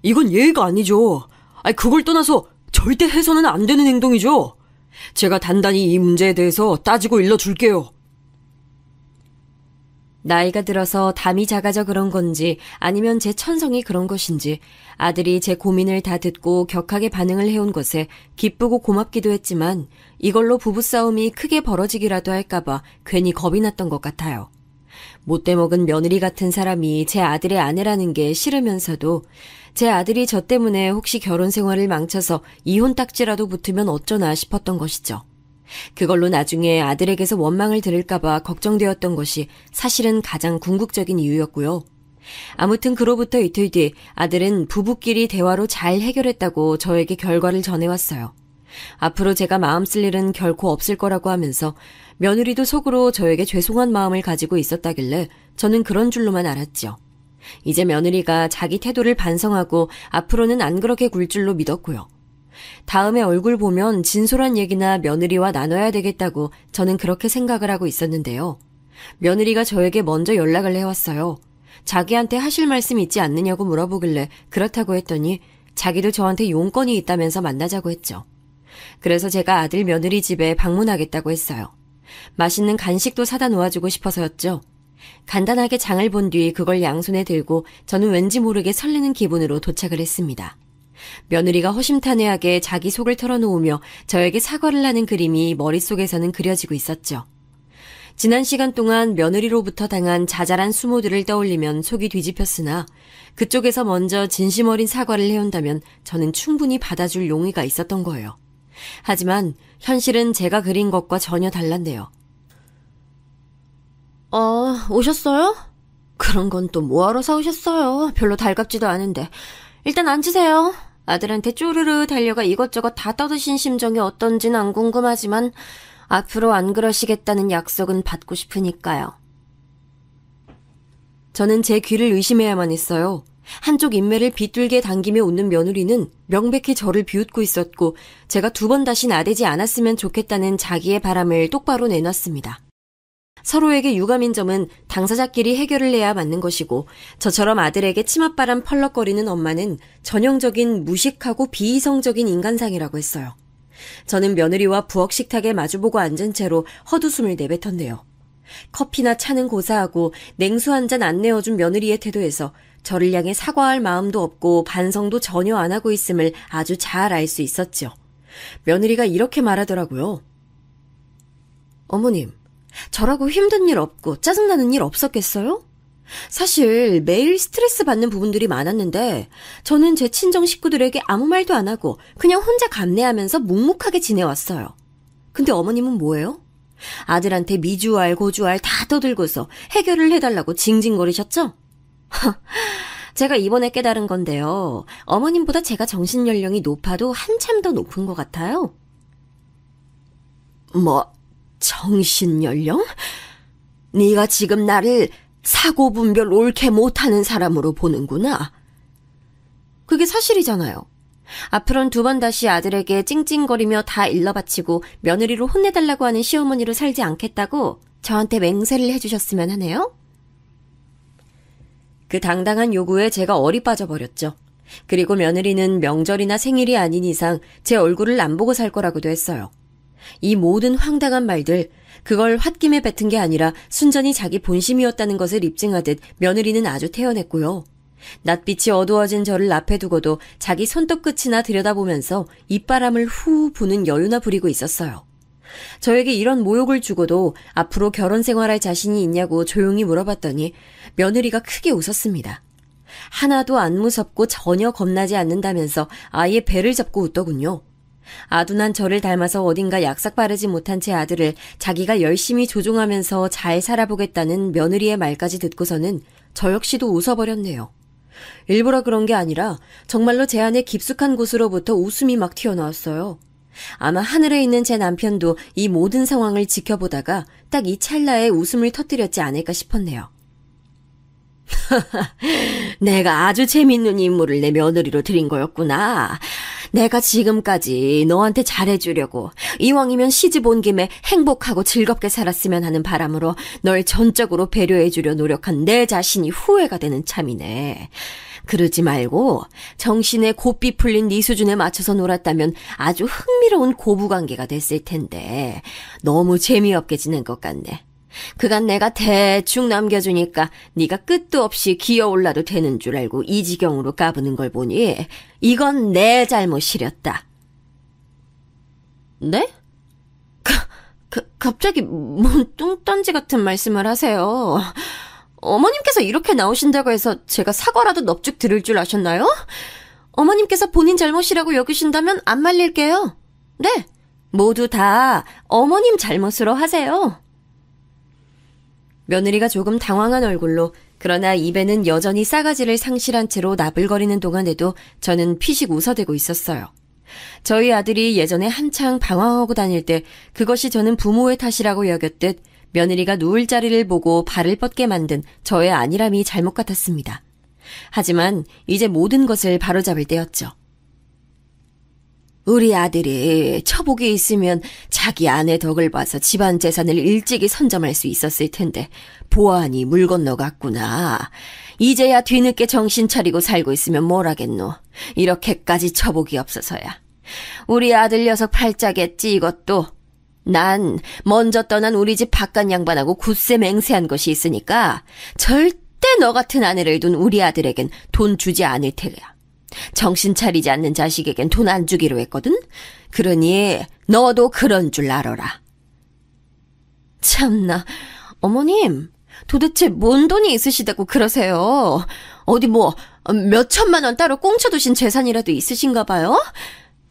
이건 예의가 아니죠. 그걸 떠나서 절대 해서는 안 되는 행동이죠. 제가 단단히 이 문제에 대해서 따지고 일러줄게요. 나이가 들어서 담이 작아져 그런 건지 아니면 제 천성이 그런 것인지 아들이 제 고민을 다 듣고 격하게 반응을 해온 것에 기쁘고 고맙기도 했지만 이걸로 부부싸움이 크게 벌어지기라도 할까봐 괜히 겁이 났던 것 같아요. 못돼 먹은 며느리 같은 사람이 제 아들의 아내라는 게 싫으면서도 제 아들이 저 때문에 혹시 결혼 생활을 망쳐서 이혼 딱지라도 붙으면 어쩌나 싶었던 것이죠. 그걸로 나중에 아들에게서 원망을 들을까봐 걱정되었던 것이 사실은 가장 궁극적인 이유였고요. 아무튼 그로부터 이틀 뒤 아들은 부부끼리 대화로 잘 해결했다고 저에게 결과를 전해왔어요. 앞으로 제가 마음 쓸 일은 결코 없을 거라고 하면서 며느리도 속으로 저에게 죄송한 마음을 가지고 있었다길래 저는 그런 줄로만 알았죠. 이제 며느리가 자기 태도를 반성하고 앞으로는 안 그렇게 굴 줄로 믿었고요. 다음에 얼굴 보면 진솔한 얘기나 며느리와 나눠야 되겠다고 저는 그렇게 생각을 하고 있었는데요. 며느리가 저에게 먼저 연락을 해왔어요. 자기한테 하실 말씀 있지 않느냐고 물어보길래 그렇다고 했더니 자기도 저한테 용건이 있다면서 만나자고 했죠. 그래서 제가 아들 며느리 집에 방문하겠다고 했어요. 맛있는 간식도 사다 놓아주고 싶어서였죠. 간단하게 장을 본 뒤 그걸 양손에 들고 저는 왠지 모르게 설레는 기분으로 도착을 했습니다. 며느리가 허심탄회하게 자기 속을 털어놓으며 저에게 사과를 하는 그림이 머릿속에서는 그려지고 있었죠. 지난 시간 동안 며느리로부터 당한 자잘한 수모들을 떠올리면 속이 뒤집혔으나 그쪽에서 먼저 진심 어린 사과를 해온다면 저는 충분히 받아줄 용의가 있었던 거예요. 하지만 현실은 제가 그린 것과 전혀 달랐네요. 오셨어요? 그런 건 또 뭐하러 사오셨어요? 별로 달갑지도 않은데. 일단 앉으세요. 아들한테 쪼르르 달려가 이것저것 다 떠드신 심정이 어떤진 안 궁금하지만 앞으로 안 그러시겠다는 약속은 받고 싶으니까요. 저는 제 귀를 의심해야만 했어요. 한쪽 인매를 비뚤게 당기며 웃는 며느리는 명백히 저를 비웃고 있었고 제가 2번 다시 나대지 않았으면 좋겠다는 자기의 바람을 똑바로 내놨습니다. 서로에게 유감인 점은 당사자끼리 해결을 해야 맞는 것이고 저처럼 아들에게 치맛바람 펄럭거리는 엄마는 전형적인 무식하고 비이성적인 인간상이라고 했어요. 저는 며느리와 부엌 식탁에 마주보고 앉은 채로 헛웃음을 내뱉었네요. 커피나 차는 고사하고 냉수 한 잔 안 내어준 며느리의 태도에서 저를 향해 사과할 마음도 없고 반성도 전혀 안 하고 있음을 아주 잘 알 수 있었죠. 며느리가 이렇게 말하더라고요. 어머님, 저라고 힘든 일 없고 짜증나는 일 없었겠어요? 사실 매일 스트레스 받는 부분들이 많았는데 저는 제 친정 식구들에게 아무 말도 안 하고 그냥 혼자 감내하면서 묵묵하게 지내왔어요. 근데 어머님은 뭐예요? 아들한테 미주알 고주알 다 떠들고서 해결을 해달라고 징징거리셨죠? 제가 이번에 깨달은 건데요. 어머님보다 제가 정신연령이 높아도 한참 더 높은 것 같아요. 뭐, 정신연령? 네가 지금 나를 사고분별 옳게 못하는 사람으로 보는구나. 그게 사실이잖아요. 앞으로는 2번 다시 아들에게 찡찡거리며 다 일러바치고 며느리로 혼내달라고 하는 시어머니로 살지 않겠다고 저한테 맹세를 해주셨으면 하네요. 그 당당한 요구에 제가 얼이 빠져버렸죠. 그리고 며느리는 명절이나 생일이 아닌 이상 제 얼굴을 안 보고 살 거라고도 했어요. 이 모든 황당한 말들, 그걸 홧김에 뱉은 게 아니라 순전히 자기 본심이었다는 것을 입증하듯 며느리는 아주 태연했고요. 낯빛이 어두워진 저를 앞에 두고도 자기 손톱끝이나 들여다보면서 입바람을 후 부는 여유나 부리고 있었어요. 저에게 이런 모욕을 주고도 앞으로 결혼 생활할 자신이 있냐고 조용히 물어봤더니 며느리가 크게 웃었습니다. 하나도 안 무섭고 전혀 겁나지 않는다면서 아예 배를 잡고 웃더군요. 아둔한 저를 닮아서 어딘가 약삭 바르지 못한 제 아들을 자기가 열심히 조종하면서 잘 살아보겠다는 며느리의 말까지 듣고서는 저 역시도 웃어버렸네요. 일부러 그런 게 아니라 정말로 제 안에 깊숙한 곳으로부터 웃음이 막 튀어나왔어요. 아마 하늘에 있는 제 남편도 이 모든 상황을 지켜보다가 딱 이 찰나에 웃음을 터뜨렸지 않을까 싶었네요. 내가 아주 재밌는 인물을 내 며느리로 들인 거였구나. 내가 지금까지 너한테 잘해주려고 이왕이면 시집 온 김에 행복하고 즐겁게 살았으면 하는 바람으로 널 전적으로 배려해주려 노력한 내 자신이 후회가 되는 참이네. 그러지 말고 정신에 곱비 풀린 네 수준에 맞춰서 놀았다면 아주 흥미로운 고부관계가 됐을 텐데 너무 재미없게 지낸 것 같네. 그간 내가 대충 넘겨주니까 네가 끝도 없이 기어올라도 되는 줄 알고 이 지경으로 까부는 걸 보니 이건 내 잘못이렸다. 네? 갑자기 뭔 뚱딴지 같은 말씀을 하세요. 어머님께서 이렇게 나오신다고 해서 제가 사과라도 넙죽 들을 줄 아셨나요? 어머님께서 본인 잘못이라고 여기신다면 안 말릴게요. 네, 모두 다 어머님 잘못으로 하세요. 며느리가 조금 당황한 얼굴로 그러나 입에는 여전히 싸가지를 상실한 채로 나불거리는 동안에도 저는 피식 웃어대고 있었어요. 저희 아들이 예전에 한창 방황하고 다닐 때 그것이 저는 부모의 탓이라고 여겼듯 며느리가 누울 자리를 보고 발을 뻗게 만든 저의 안일함이 잘못 같았습니다. 하지만 이제 모든 것을 바로잡을 때였죠. 우리 아들이 처복이 있으면 자기 아내 덕을 봐서 집안 재산을 일찍이 선점할 수 있었을 텐데 보아하니 물 건너갔구나. 이제야 뒤늦게 정신 차리고 살고 있으면 뭘 하겠노. 이렇게까지 처복이 없어서야. 우리 아들 녀석 팔자겠지 이것도. 난 먼저 떠난 우리 집 바깥 양반하고 굳세 맹세한 것이 있으니까 절대 너 같은 아내를 둔 우리 아들에겐 돈 주지 않을 테야. 정신 차리지 않는 자식에겐 돈 안 주기로 했거든? 그러니 너도 그런 줄 알아라. 참나, 어머님, 도대체 뭔 돈이 있으시다고 그러세요? 어디 뭐 몇 천만 원 따로 꽁쳐두신 재산이라도 있으신가 봐요?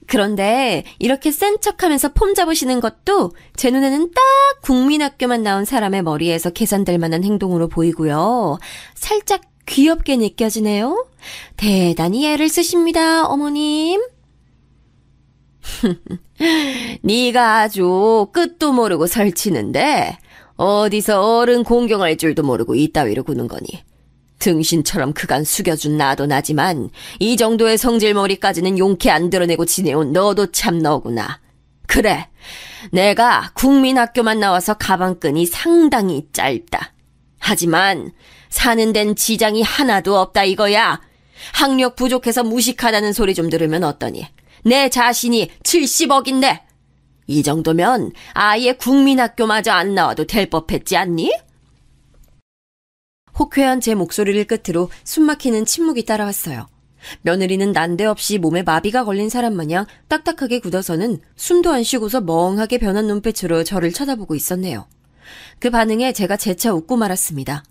그런데 이렇게 센 척하면서 폼 잡으시는 것도 제 눈에는 딱 국민학교만 나온 사람의 머리에서 계산될 만한 행동으로 보이고요. 살짝 귀엽게 느껴지네요. 대단히 애를 쓰십니다, 어머님. 네가 아주 끝도 모르고 설치는데 어디서 어른 공경할 줄도 모르고 이따위로 구는 거니. 등신처럼 그간 숙여준 나도 나지만 이 정도의 성질머리까지는 용케 안 드러내고 지내온 너도 참 너구나. 그래, 내가 국민학교만 나와서 가방끈이 상당히 짧다. 하지만 사는 데는 지장이 하나도 없다 이거야. 학력 부족해서 무식하다는 소리 좀 들으면 어떠니? 내 자신이 70억인데 이 정도면 아예 국민학교마저 안 나와도 될 법했지 않니? 호쾌한 제 목소리를 끝으로 숨막히는 침묵이 따라왔어요. 며느리는 난데없이 몸에 마비가 걸린 사람 마냥 딱딱하게 굳어서는 숨도 안 쉬고서 멍하게 변한 눈빛으로 저를 쳐다보고 있었네요. 그 반응에 제가 재차 웃고 말았습니다.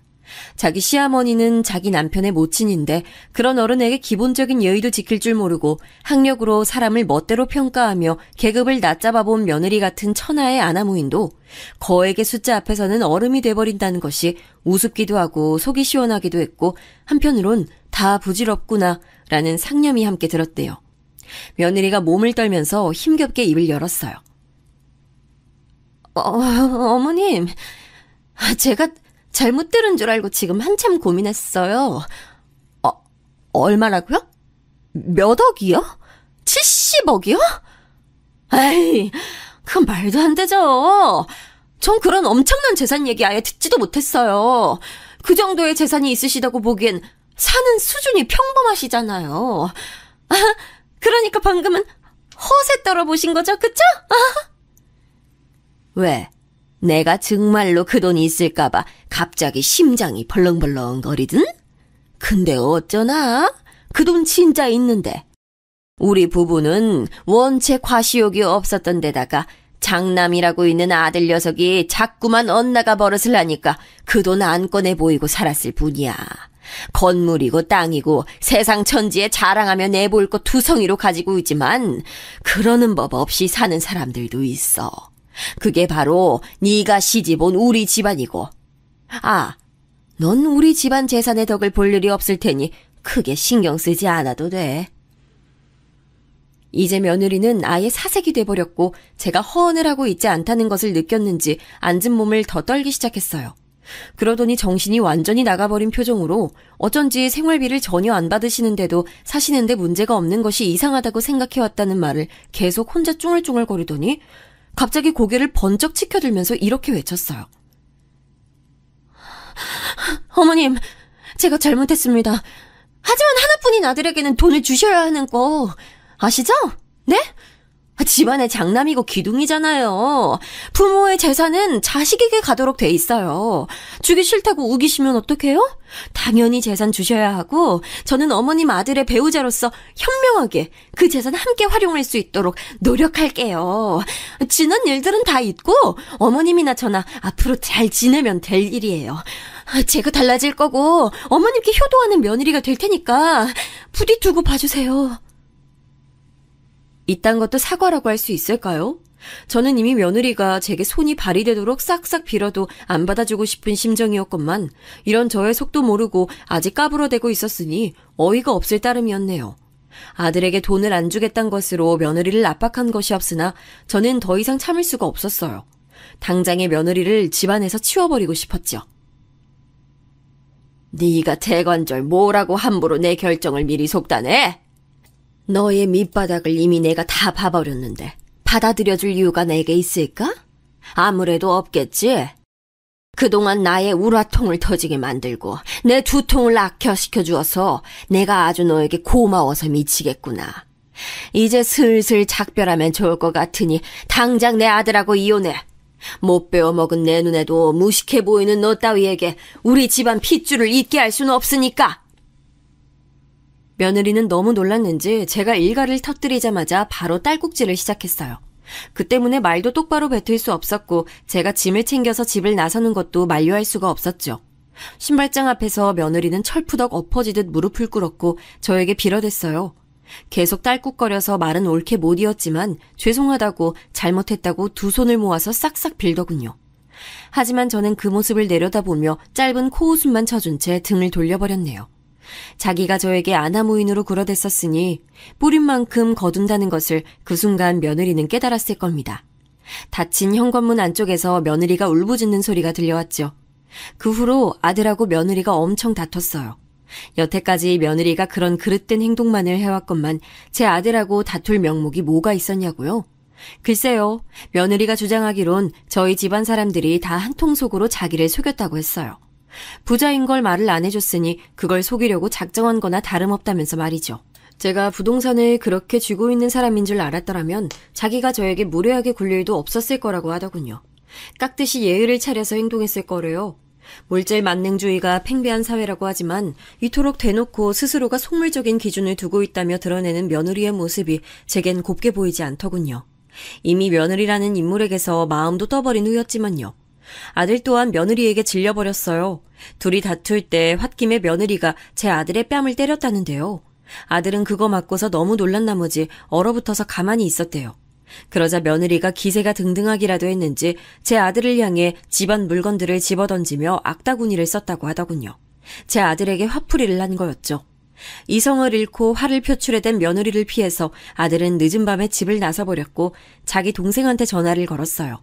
자기 시어머니는 자기 남편의 모친인데 그런 어른에게 기본적인 예의도 지킬 줄 모르고 학력으로 사람을 멋대로 평가하며 계급을 낮잡아본 며느리 같은 천하의 아나무인도 거액의 숫자 앞에서는 얼음이 돼버린다는 것이 우습기도 하고 속이 시원하기도 했고 한편으론 다 부질없구나 라는 상념이 함께 들었대요. 며느리가 몸을 떨면서 힘겹게 입을 열었어요. 어머님, 제가 잘못 들은 줄 알고 지금 한참 고민했어요. 얼마라고요? 몇 억이요? 70억이요? 에이, 그건 말도 안 되죠. 전 그런 엄청난 재산 얘기 아예 듣지도 못했어요. 그 정도의 재산이 있으시다고 보기엔 사는 수준이 평범하시잖아요. 그러니까 방금은 허세 떨어보신 거죠, 그쵸? 왜? 내가 정말로 그 돈이 있을까봐 갑자기 심장이 벌렁벌렁거리든? 근데 어쩌나? 그 돈 진짜 있는데. 우리 부부는 원체 과시욕이 없었던 데다가 장남이라고 있는 아들 녀석이 자꾸만 엇나가 버릇을 하니까 그 돈 안 꺼내 보이고 살았을 뿐이야. 건물이고 땅이고 세상 천지에 자랑하며 내보일 것 투성이로 가지고 있지만 그러는 법 없이 사는 사람들도 있어. 그게 바로 네가 시집온 우리 집안이고. 아, 넌 우리 집안 재산의 덕을 볼 일이 없을 테니 크게 신경 쓰지 않아도 돼. 이제 며느리는 아예 사색이 돼버렸고 제가 허언을 하고 있지 않다는 것을 느꼈는지 앉은 몸을 더 떨기 시작했어요. 그러더니 정신이 완전히 나가버린 표정으로 어쩐지 생활비를 전혀 안 받으시는데도 사시는데 문제가 없는 것이 이상하다고 생각해왔다는 말을 계속 혼자 쭝얼쭝얼거리더니 갑자기 고개를 번쩍 치켜들면서 이렇게 외쳤어요. 어머님, 제가 잘못했습니다. 하지만 하나뿐인 아들에게는 돈을 주셔야 하는 거 아시죠? 네? 집안의 장남이고 기둥이잖아요. 부모의 재산은 자식에게 가도록 돼 있어요. 주기 싫다고 우기시면 어떡해요? 당연히 재산 주셔야 하고 저는 어머님 아들의 배우자로서 현명하게 그 재산 함께 활용할 수 있도록 노력할게요. 지난 일들은 다 잊고 어머님이나 저나 앞으로 잘 지내면 될 일이에요. 제가 달라질 거고 어머님께 효도하는 며느리가 될 테니까 부디 두고 봐주세요. 이딴 것도 사과라고 할 수 있을까요? 저는 이미 며느리가 제게 손이 발이 되도록 싹싹 빌어도 안 받아주고 싶은 심정이었건만 이런 저의 속도 모르고 아직 까불어대고 있었으니 어이가 없을 따름이었네요. 아들에게 돈을 안 주겠다는 것으로 며느리를 압박한 것이 없으나 저는 더 이상 참을 수가 없었어요. 당장의 며느리를 집안에서 치워버리고 싶었죠. 네가 대관절 뭐라고 함부로 내 결정을 미리 속단해? 너의 밑바닥을 이미 내가 다 봐버렸는데 받아들여줄 이유가 내게 있을까? 아무래도 없겠지. 그동안 나의 우라통을 터지게 만들고 내 두통을 악화시켜 주어서 내가 아주 너에게 고마워서 미치겠구나. 이제 슬슬 작별하면 좋을 것 같으니 당장 내 아들하고 이혼해. 못 배워먹은 내 눈에도 무식해 보이는 너 따위에게 우리 집안 핏줄을 잇게 할 수는 없으니까. 며느리는 너무 놀랐는지 제가 일가를 터뜨리자마자 바로 딸꾹질을 시작했어요. 그 때문에 말도 똑바로 뱉을 수 없었고 제가 짐을 챙겨서 집을 나서는 것도 만류할 수가 없었죠. 신발장 앞에서 며느리는 철푸덕 엎어지듯 무릎을 꿇었고 저에게 빌어댔어요. 계속 딸꾹거려서 말은 옳게 못 이었지만 죄송하다고 잘못했다고 두 손을 모아서 싹싹 빌더군요. 하지만 저는 그 모습을 내려다보며 짧은 코웃음만 쳐준 채 등을 돌려버렸네요. 자기가 저에게 아나무인으로 굴어댔었으니 뿌린 만큼 거둔다는 것을 그 순간 며느리는 깨달았을 겁니다. 닫힌 현관문 안쪽에서 며느리가 울부짖는 소리가 들려왔죠. 그 후로 아들하고 며느리가 엄청 다퉜어요. 여태까지 며느리가 그런 그릇된 행동만을 해왔건만 제 아들하고 다툴 명목이 뭐가 있었냐고요? 글쎄요, 며느리가 주장하기론 저희 집안 사람들이 다 한통속으로 자기를 속였다고 했어요. 부자인 걸 말을 안 해줬으니 그걸 속이려고 작정한 거나 다름없다면서 말이죠. 제가 부동산을 그렇게 쥐고 있는 사람인 줄 알았더라면 자기가 저에게 무례하게 굴 일도 없었을 거라고 하더군요. 깍듯이 예의를 차려서 행동했을 거래요. 물질 만능주의가 팽배한 사회라고 하지만 이토록 대놓고 스스로가 속물적인 기준을 두고 있다며 드러내는 며느리의 모습이 제겐 곱게 보이지 않더군요. 이미 며느리라는 인물에게서 마음도 떠버린 후였지만요. 아들 또한 며느리에게 질려버렸어요. 둘이 다툴 때 홧김에 며느리가 제 아들의 뺨을 때렸다는데요. 아들은 그거 맞고서 너무 놀란 나머지 얼어붙어서 가만히 있었대요. 그러자 며느리가 기세가 등등하기라도 했는지 제 아들을 향해 집안 물건들을 집어던지며 악다구니를 썼다고 하더군요. 제 아들에게 화풀이를 한 거였죠. 이성을 잃고 화를 표출해댄 며느리를 피해서 아들은 늦은 밤에 집을 나서버렸고 자기 동생한테 전화를 걸었어요.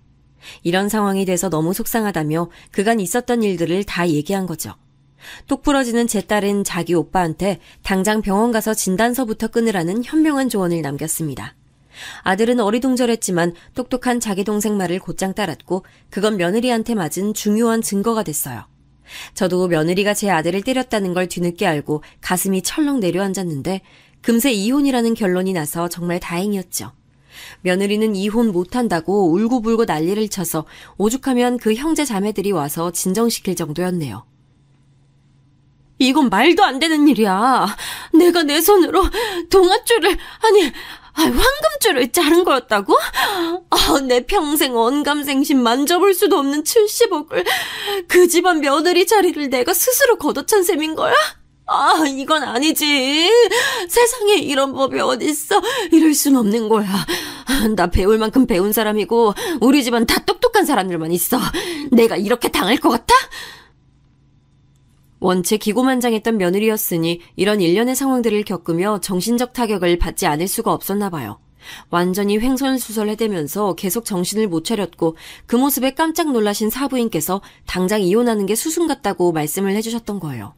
이런 상황이 돼서 너무 속상하다며 그간 있었던 일들을 다 얘기한 거죠. 똑부러지는 제 딸은 자기 오빠한테 당장 병원 가서 진단서부터 끊으라는 현명한 조언을 남겼습니다. 아들은 어리둥절했지만 똑똑한 자기 동생 말을 곧장 따랐고 그건 며느리한테 맞은 중요한 증거가 됐어요. 저도 며느리가 제 아들을 때렸다는 걸 뒤늦게 알고 가슴이 철렁 내려앉았는데 금세 이혼이라는 결론이 나서 정말 다행이었죠. 며느리는 이혼 못한다고 울고불고 난리를 쳐서 오죽하면 그 형제 자매들이 와서 진정시킬 정도였네요. 이건 말도 안 되는 일이야. 내가 내 손으로 동아줄을, 황금줄을 자른 거였다고? 내 평생 언감생심 만져볼 수도 없는 70억을 그 집안 며느리 자리를 내가 스스로 걷어찬 셈인 거야? 이건 아니지. 세상에 이런 법이 어딨어. 이럴 순 없는 거야. 나 배울 만큼 배운 사람이고 우리 집안 다 똑똑한 사람들만 있어. 내가 이렇게 당할 것 같아? 원체 기고만장했던 며느리였으니 이런 일련의 상황들을 겪으며 정신적 타격을 받지 않을 수가 없었나 봐요. 완전히 횡설수설해대면서 계속 정신을 못 차렸고 그 모습에 깜짝 놀라신 사부인께서 당장 이혼하는 게 수순 같다고 말씀을 해주셨던 거예요.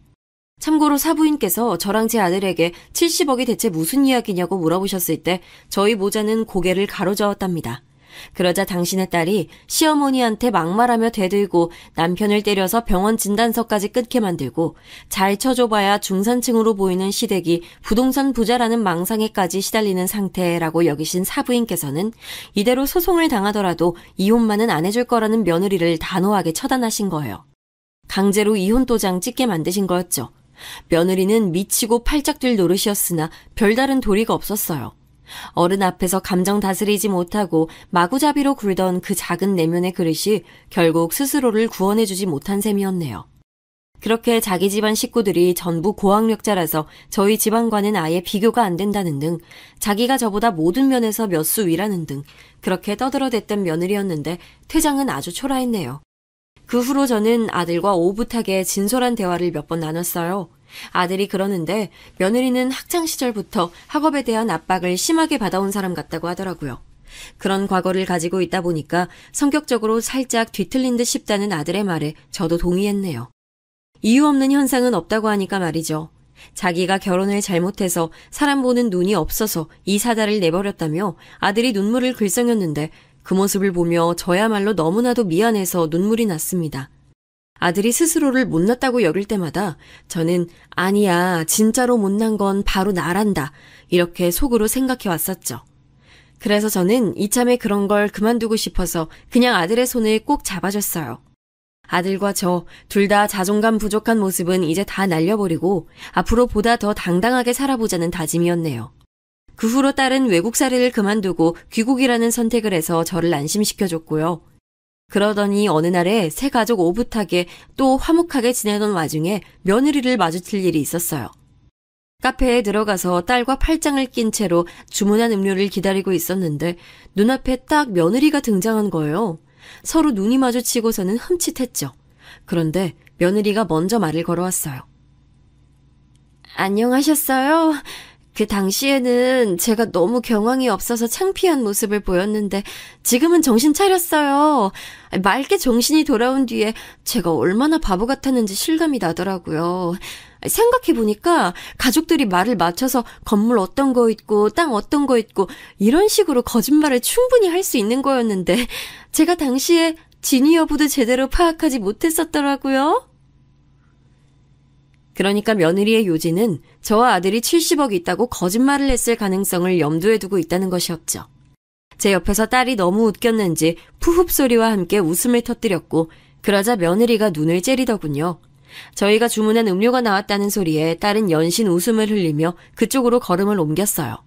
참고로 사부인께서 저랑 제 아들에게 70억이 대체 무슨 이야기냐고 물어보셨을 때 저희 모자는 고개를 가로저었답니다. 그러자 당신의 딸이 시어머니한테 막말하며 대들고 남편을 때려서 병원 진단서까지 끊게 만들고 잘 쳐줘봐야 중산층으로 보이는 시댁이 부동산 부자라는 망상에까지 시달리는 상태라고 여기신 사부인께서는 이대로 소송을 당하더라도 이혼만은 안 해줄 거라는 며느리를 단호하게 처단하신 거예요. 강제로 이혼 도장 찍게 만드신 거였죠. 며느리는 미치고 팔짝 뛸 노릇이었으나 별다른 도리가 없었어요. 어른 앞에서 감정 다스리지 못하고 마구잡이로 굴던 그 작은 내면의 그릇이 결국 스스로를 구원해주지 못한 셈이었네요. 그렇게 자기 집안 식구들이 전부 고학력자라서 저희 집안과는 아예 비교가 안 된다는 등 자기가 저보다 모든 면에서 몇 수 위라는 등 그렇게 떠들어댔던 며느리였는데 퇴장은 아주 초라했네요. 그 후로 저는 아들과 오붓하게 진솔한 대화를 몇 번 나눴어요. 아들이 그러는데 며느리는 학창시절부터 학업에 대한 압박을 심하게 받아온 사람 같다고 하더라고요. 그런 과거를 가지고 있다 보니까 성격적으로 살짝 뒤틀린 듯 싶다는 아들의 말에 저도 동의했네요. 이유 없는 현상은 없다고 하니까 말이죠. 자기가 결혼을 잘못해서 사람 보는 눈이 없어서 이 사달을 내버렸다며 아들이 눈물을 글썽였는데 그 모습을 보며 저야말로 너무나도 미안해서 눈물이 났습니다. 아들이 스스로를 못났다고 여길 때마다 저는 아니야, 진짜로 못난 건 바로 나란다 이렇게 속으로 생각해 왔었죠. 그래서 저는 이참에 그런 걸 그만두고 싶어서 그냥 아들의 손을 꼭 잡아줬어요. 아들과 저 둘 다 자존감 부족한 모습은 이제 다 날려버리고 앞으로 보다 더 당당하게 살아보자는 다짐이었네요. 그 후로 딸은 외국살이를 그만두고 귀국이라는 선택을 해서 저를 안심시켜줬고요. 그러더니 어느 날에 새 가족 오붓하게 또 화목하게 지내던 와중에 며느리를 마주칠 일이 있었어요. 카페에 들어가서 딸과 팔짱을 낀 채로 주문한 음료를 기다리고 있었는데 눈앞에 딱 며느리가 등장한 거예요. 서로 눈이 마주치고서는 흠칫했죠. 그런데 며느리가 먼저 말을 걸어왔어요. 안녕하셨어요? 그 당시에는 제가 너무 경황이 없어서 창피한 모습을 보였는데 지금은 정신 차렸어요. 맑게 정신이 돌아온 뒤에 제가 얼마나 바보 같았는지 실감이 나더라고요. 생각해보니까 가족들이 말을 맞춰서 건물 어떤 거 있고 땅 어떤 거 있고 이런 식으로 거짓말을 충분히 할 수 있는 거였는데 제가 당시에 진위 여부도 제대로 파악하지 못했었더라고요. 그러니까 며느리의 요지는 저와 아들이 70억이 있다고 거짓말을 했을 가능성을 염두에 두고 있다는 것이었죠. 제 옆에서 딸이 너무 웃겼는지 푸흡 소리와 함께 웃음을 터뜨렸고 그러자 며느리가 눈을 째리더군요. 저희가 주문한 음료가 나왔다는 소리에 딸은 연신 웃음을 흘리며 그쪽으로 걸음을 옮겼어요.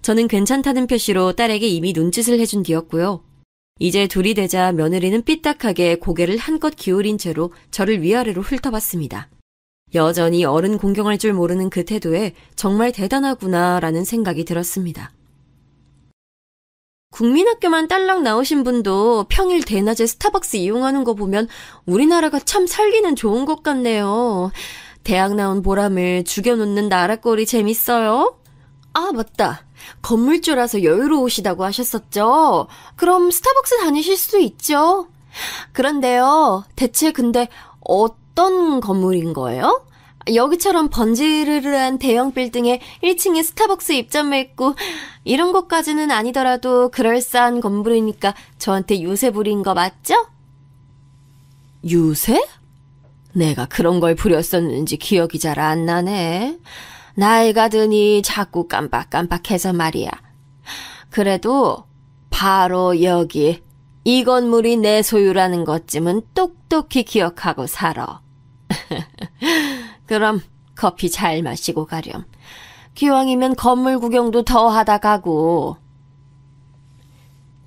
저는 괜찮다는 표시로 딸에게 이미 눈짓을 해준 뒤였고요. 이제 둘이 되자 며느리는 삐딱하게 고개를 한껏 기울인 채로 저를 위아래로 훑어봤습니다. 여전히 어른 공경할 줄 모르는 그 태도에 정말 대단하구나라는 생각이 들었습니다. 국민학교만 딸랑 나오신 분도 평일 대낮에 스타벅스 이용하는 거 보면 우리나라가 참 살기는 좋은 것 같네요. 대학 나온 보람을 죽여놓는 나라꼴이 재밌어요? 아, 맞다. 건물주라서 여유로우시다고 하셨었죠? 그럼 스타벅스 다니실 수도 있죠. 그런데요, 대체 근데 어떤 건물인 거예요? 여기처럼 번지르르한 대형 빌딩에 1층에 스타벅스 입점해 있고 이런 것까지는 아니더라도 그럴싸한 건물이니까 저한테 유세 부린 거 맞죠? 유세? 내가 그런 걸 부렸었는지 기억이 잘 안 나네. 나이가 드니 자꾸 깜빡깜빡해서 말이야. 그래도 바로 여기 이 건물이 내 소유라는 것쯤은 똑똑히 기억하고 살아. 그럼 커피 잘 마시고 가렴. 기왕이면 건물 구경도 더 하다 가고.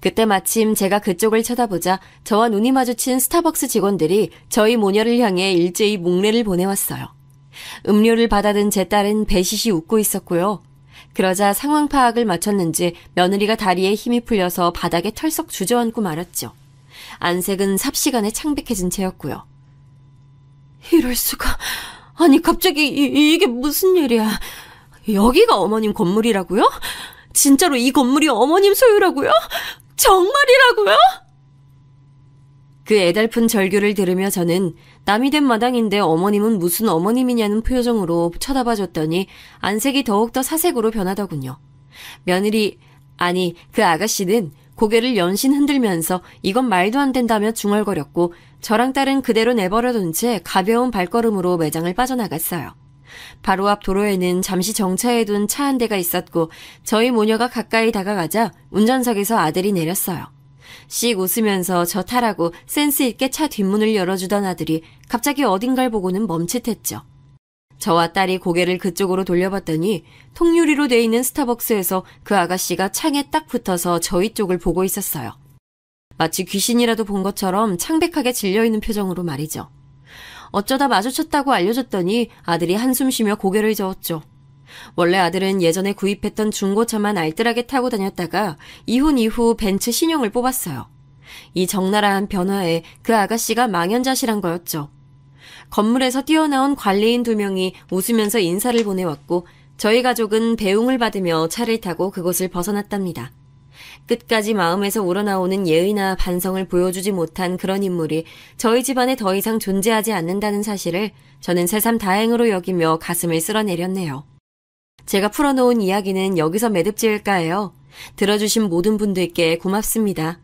그때 마침 제가 그쪽을 쳐다보자 저와 눈이 마주친 스타벅스 직원들이 저희 모녀를 향해 일제히 목례를 보내왔어요. 음료를 받아든 제 딸은 배시시 웃고 있었고요. 그러자 상황 파악을 마쳤는지 며느리가 다리에 힘이 풀려서 바닥에 털썩 주저앉고 말았죠. 안색은 삽시간에 창백해진 채였고요. 이럴 수가. 아니 갑자기 이게 무슨 일이야. 여기가 어머님 건물이라고요? 진짜로 이 건물이 어머님 소유라고요? 정말이라고요? 그 애달픈 절규를 들으며 저는 남이 된 마당인데 어머님은 무슨 어머님이냐는 표정으로 쳐다봐줬더니 안색이 더욱더 사색으로 변하더군요. 며느리, 아니 그 아가씨는 고개를 연신 흔들면서 이건 말도 안 된다며 중얼거렸고 저랑 딸은 그대로 내버려둔 채 가벼운 발걸음으로 매장을 빠져나갔어요. 바로 앞 도로에는 잠시 정차해둔 차 한 대가 있었고 저희 모녀가 가까이 다가가자 운전석에서 아들이 내렸어요. 씩 웃으면서 저 타라고 센스 있게 차 뒷문을 열어주던 아들이 갑자기 어딘가를 보고는 멈칫했죠. 저와 딸이 고개를 그쪽으로 돌려봤더니 통유리로 돼 있는 스타벅스에서 그 아가씨가 창에 딱 붙어서 저희 쪽을 보고 있었어요. 마치 귀신이라도 본 것처럼 창백하게 질려있는 표정으로 말이죠. 어쩌다 마주쳤다고 알려줬더니 아들이 한숨 쉬며 고개를 저었죠. 원래 아들은 예전에 구입했던 중고차만 알뜰하게 타고 다녔다가 이혼 이후 벤츠 신용을 뽑았어요. 이 적나라한 변화에 그 아가씨가 망연자실한 거였죠. 건물에서 뛰어나온 관리인 2명이 웃으면서 인사를 보내왔고 저희 가족은 배웅을 받으며 차를 타고 그곳을 벗어났답니다. 끝까지 마음에서 우러나오는 예의나 반성을 보여주지 못한 그런 인물이 저희 집안에 더 이상 존재하지 않는다는 사실을 저는 새삼 다행으로 여기며 가슴을 쓸어내렸네요. 제가 풀어놓은 이야기는 여기서 매듭 지을까 해요. 들어주신 모든 분들께 고맙습니다.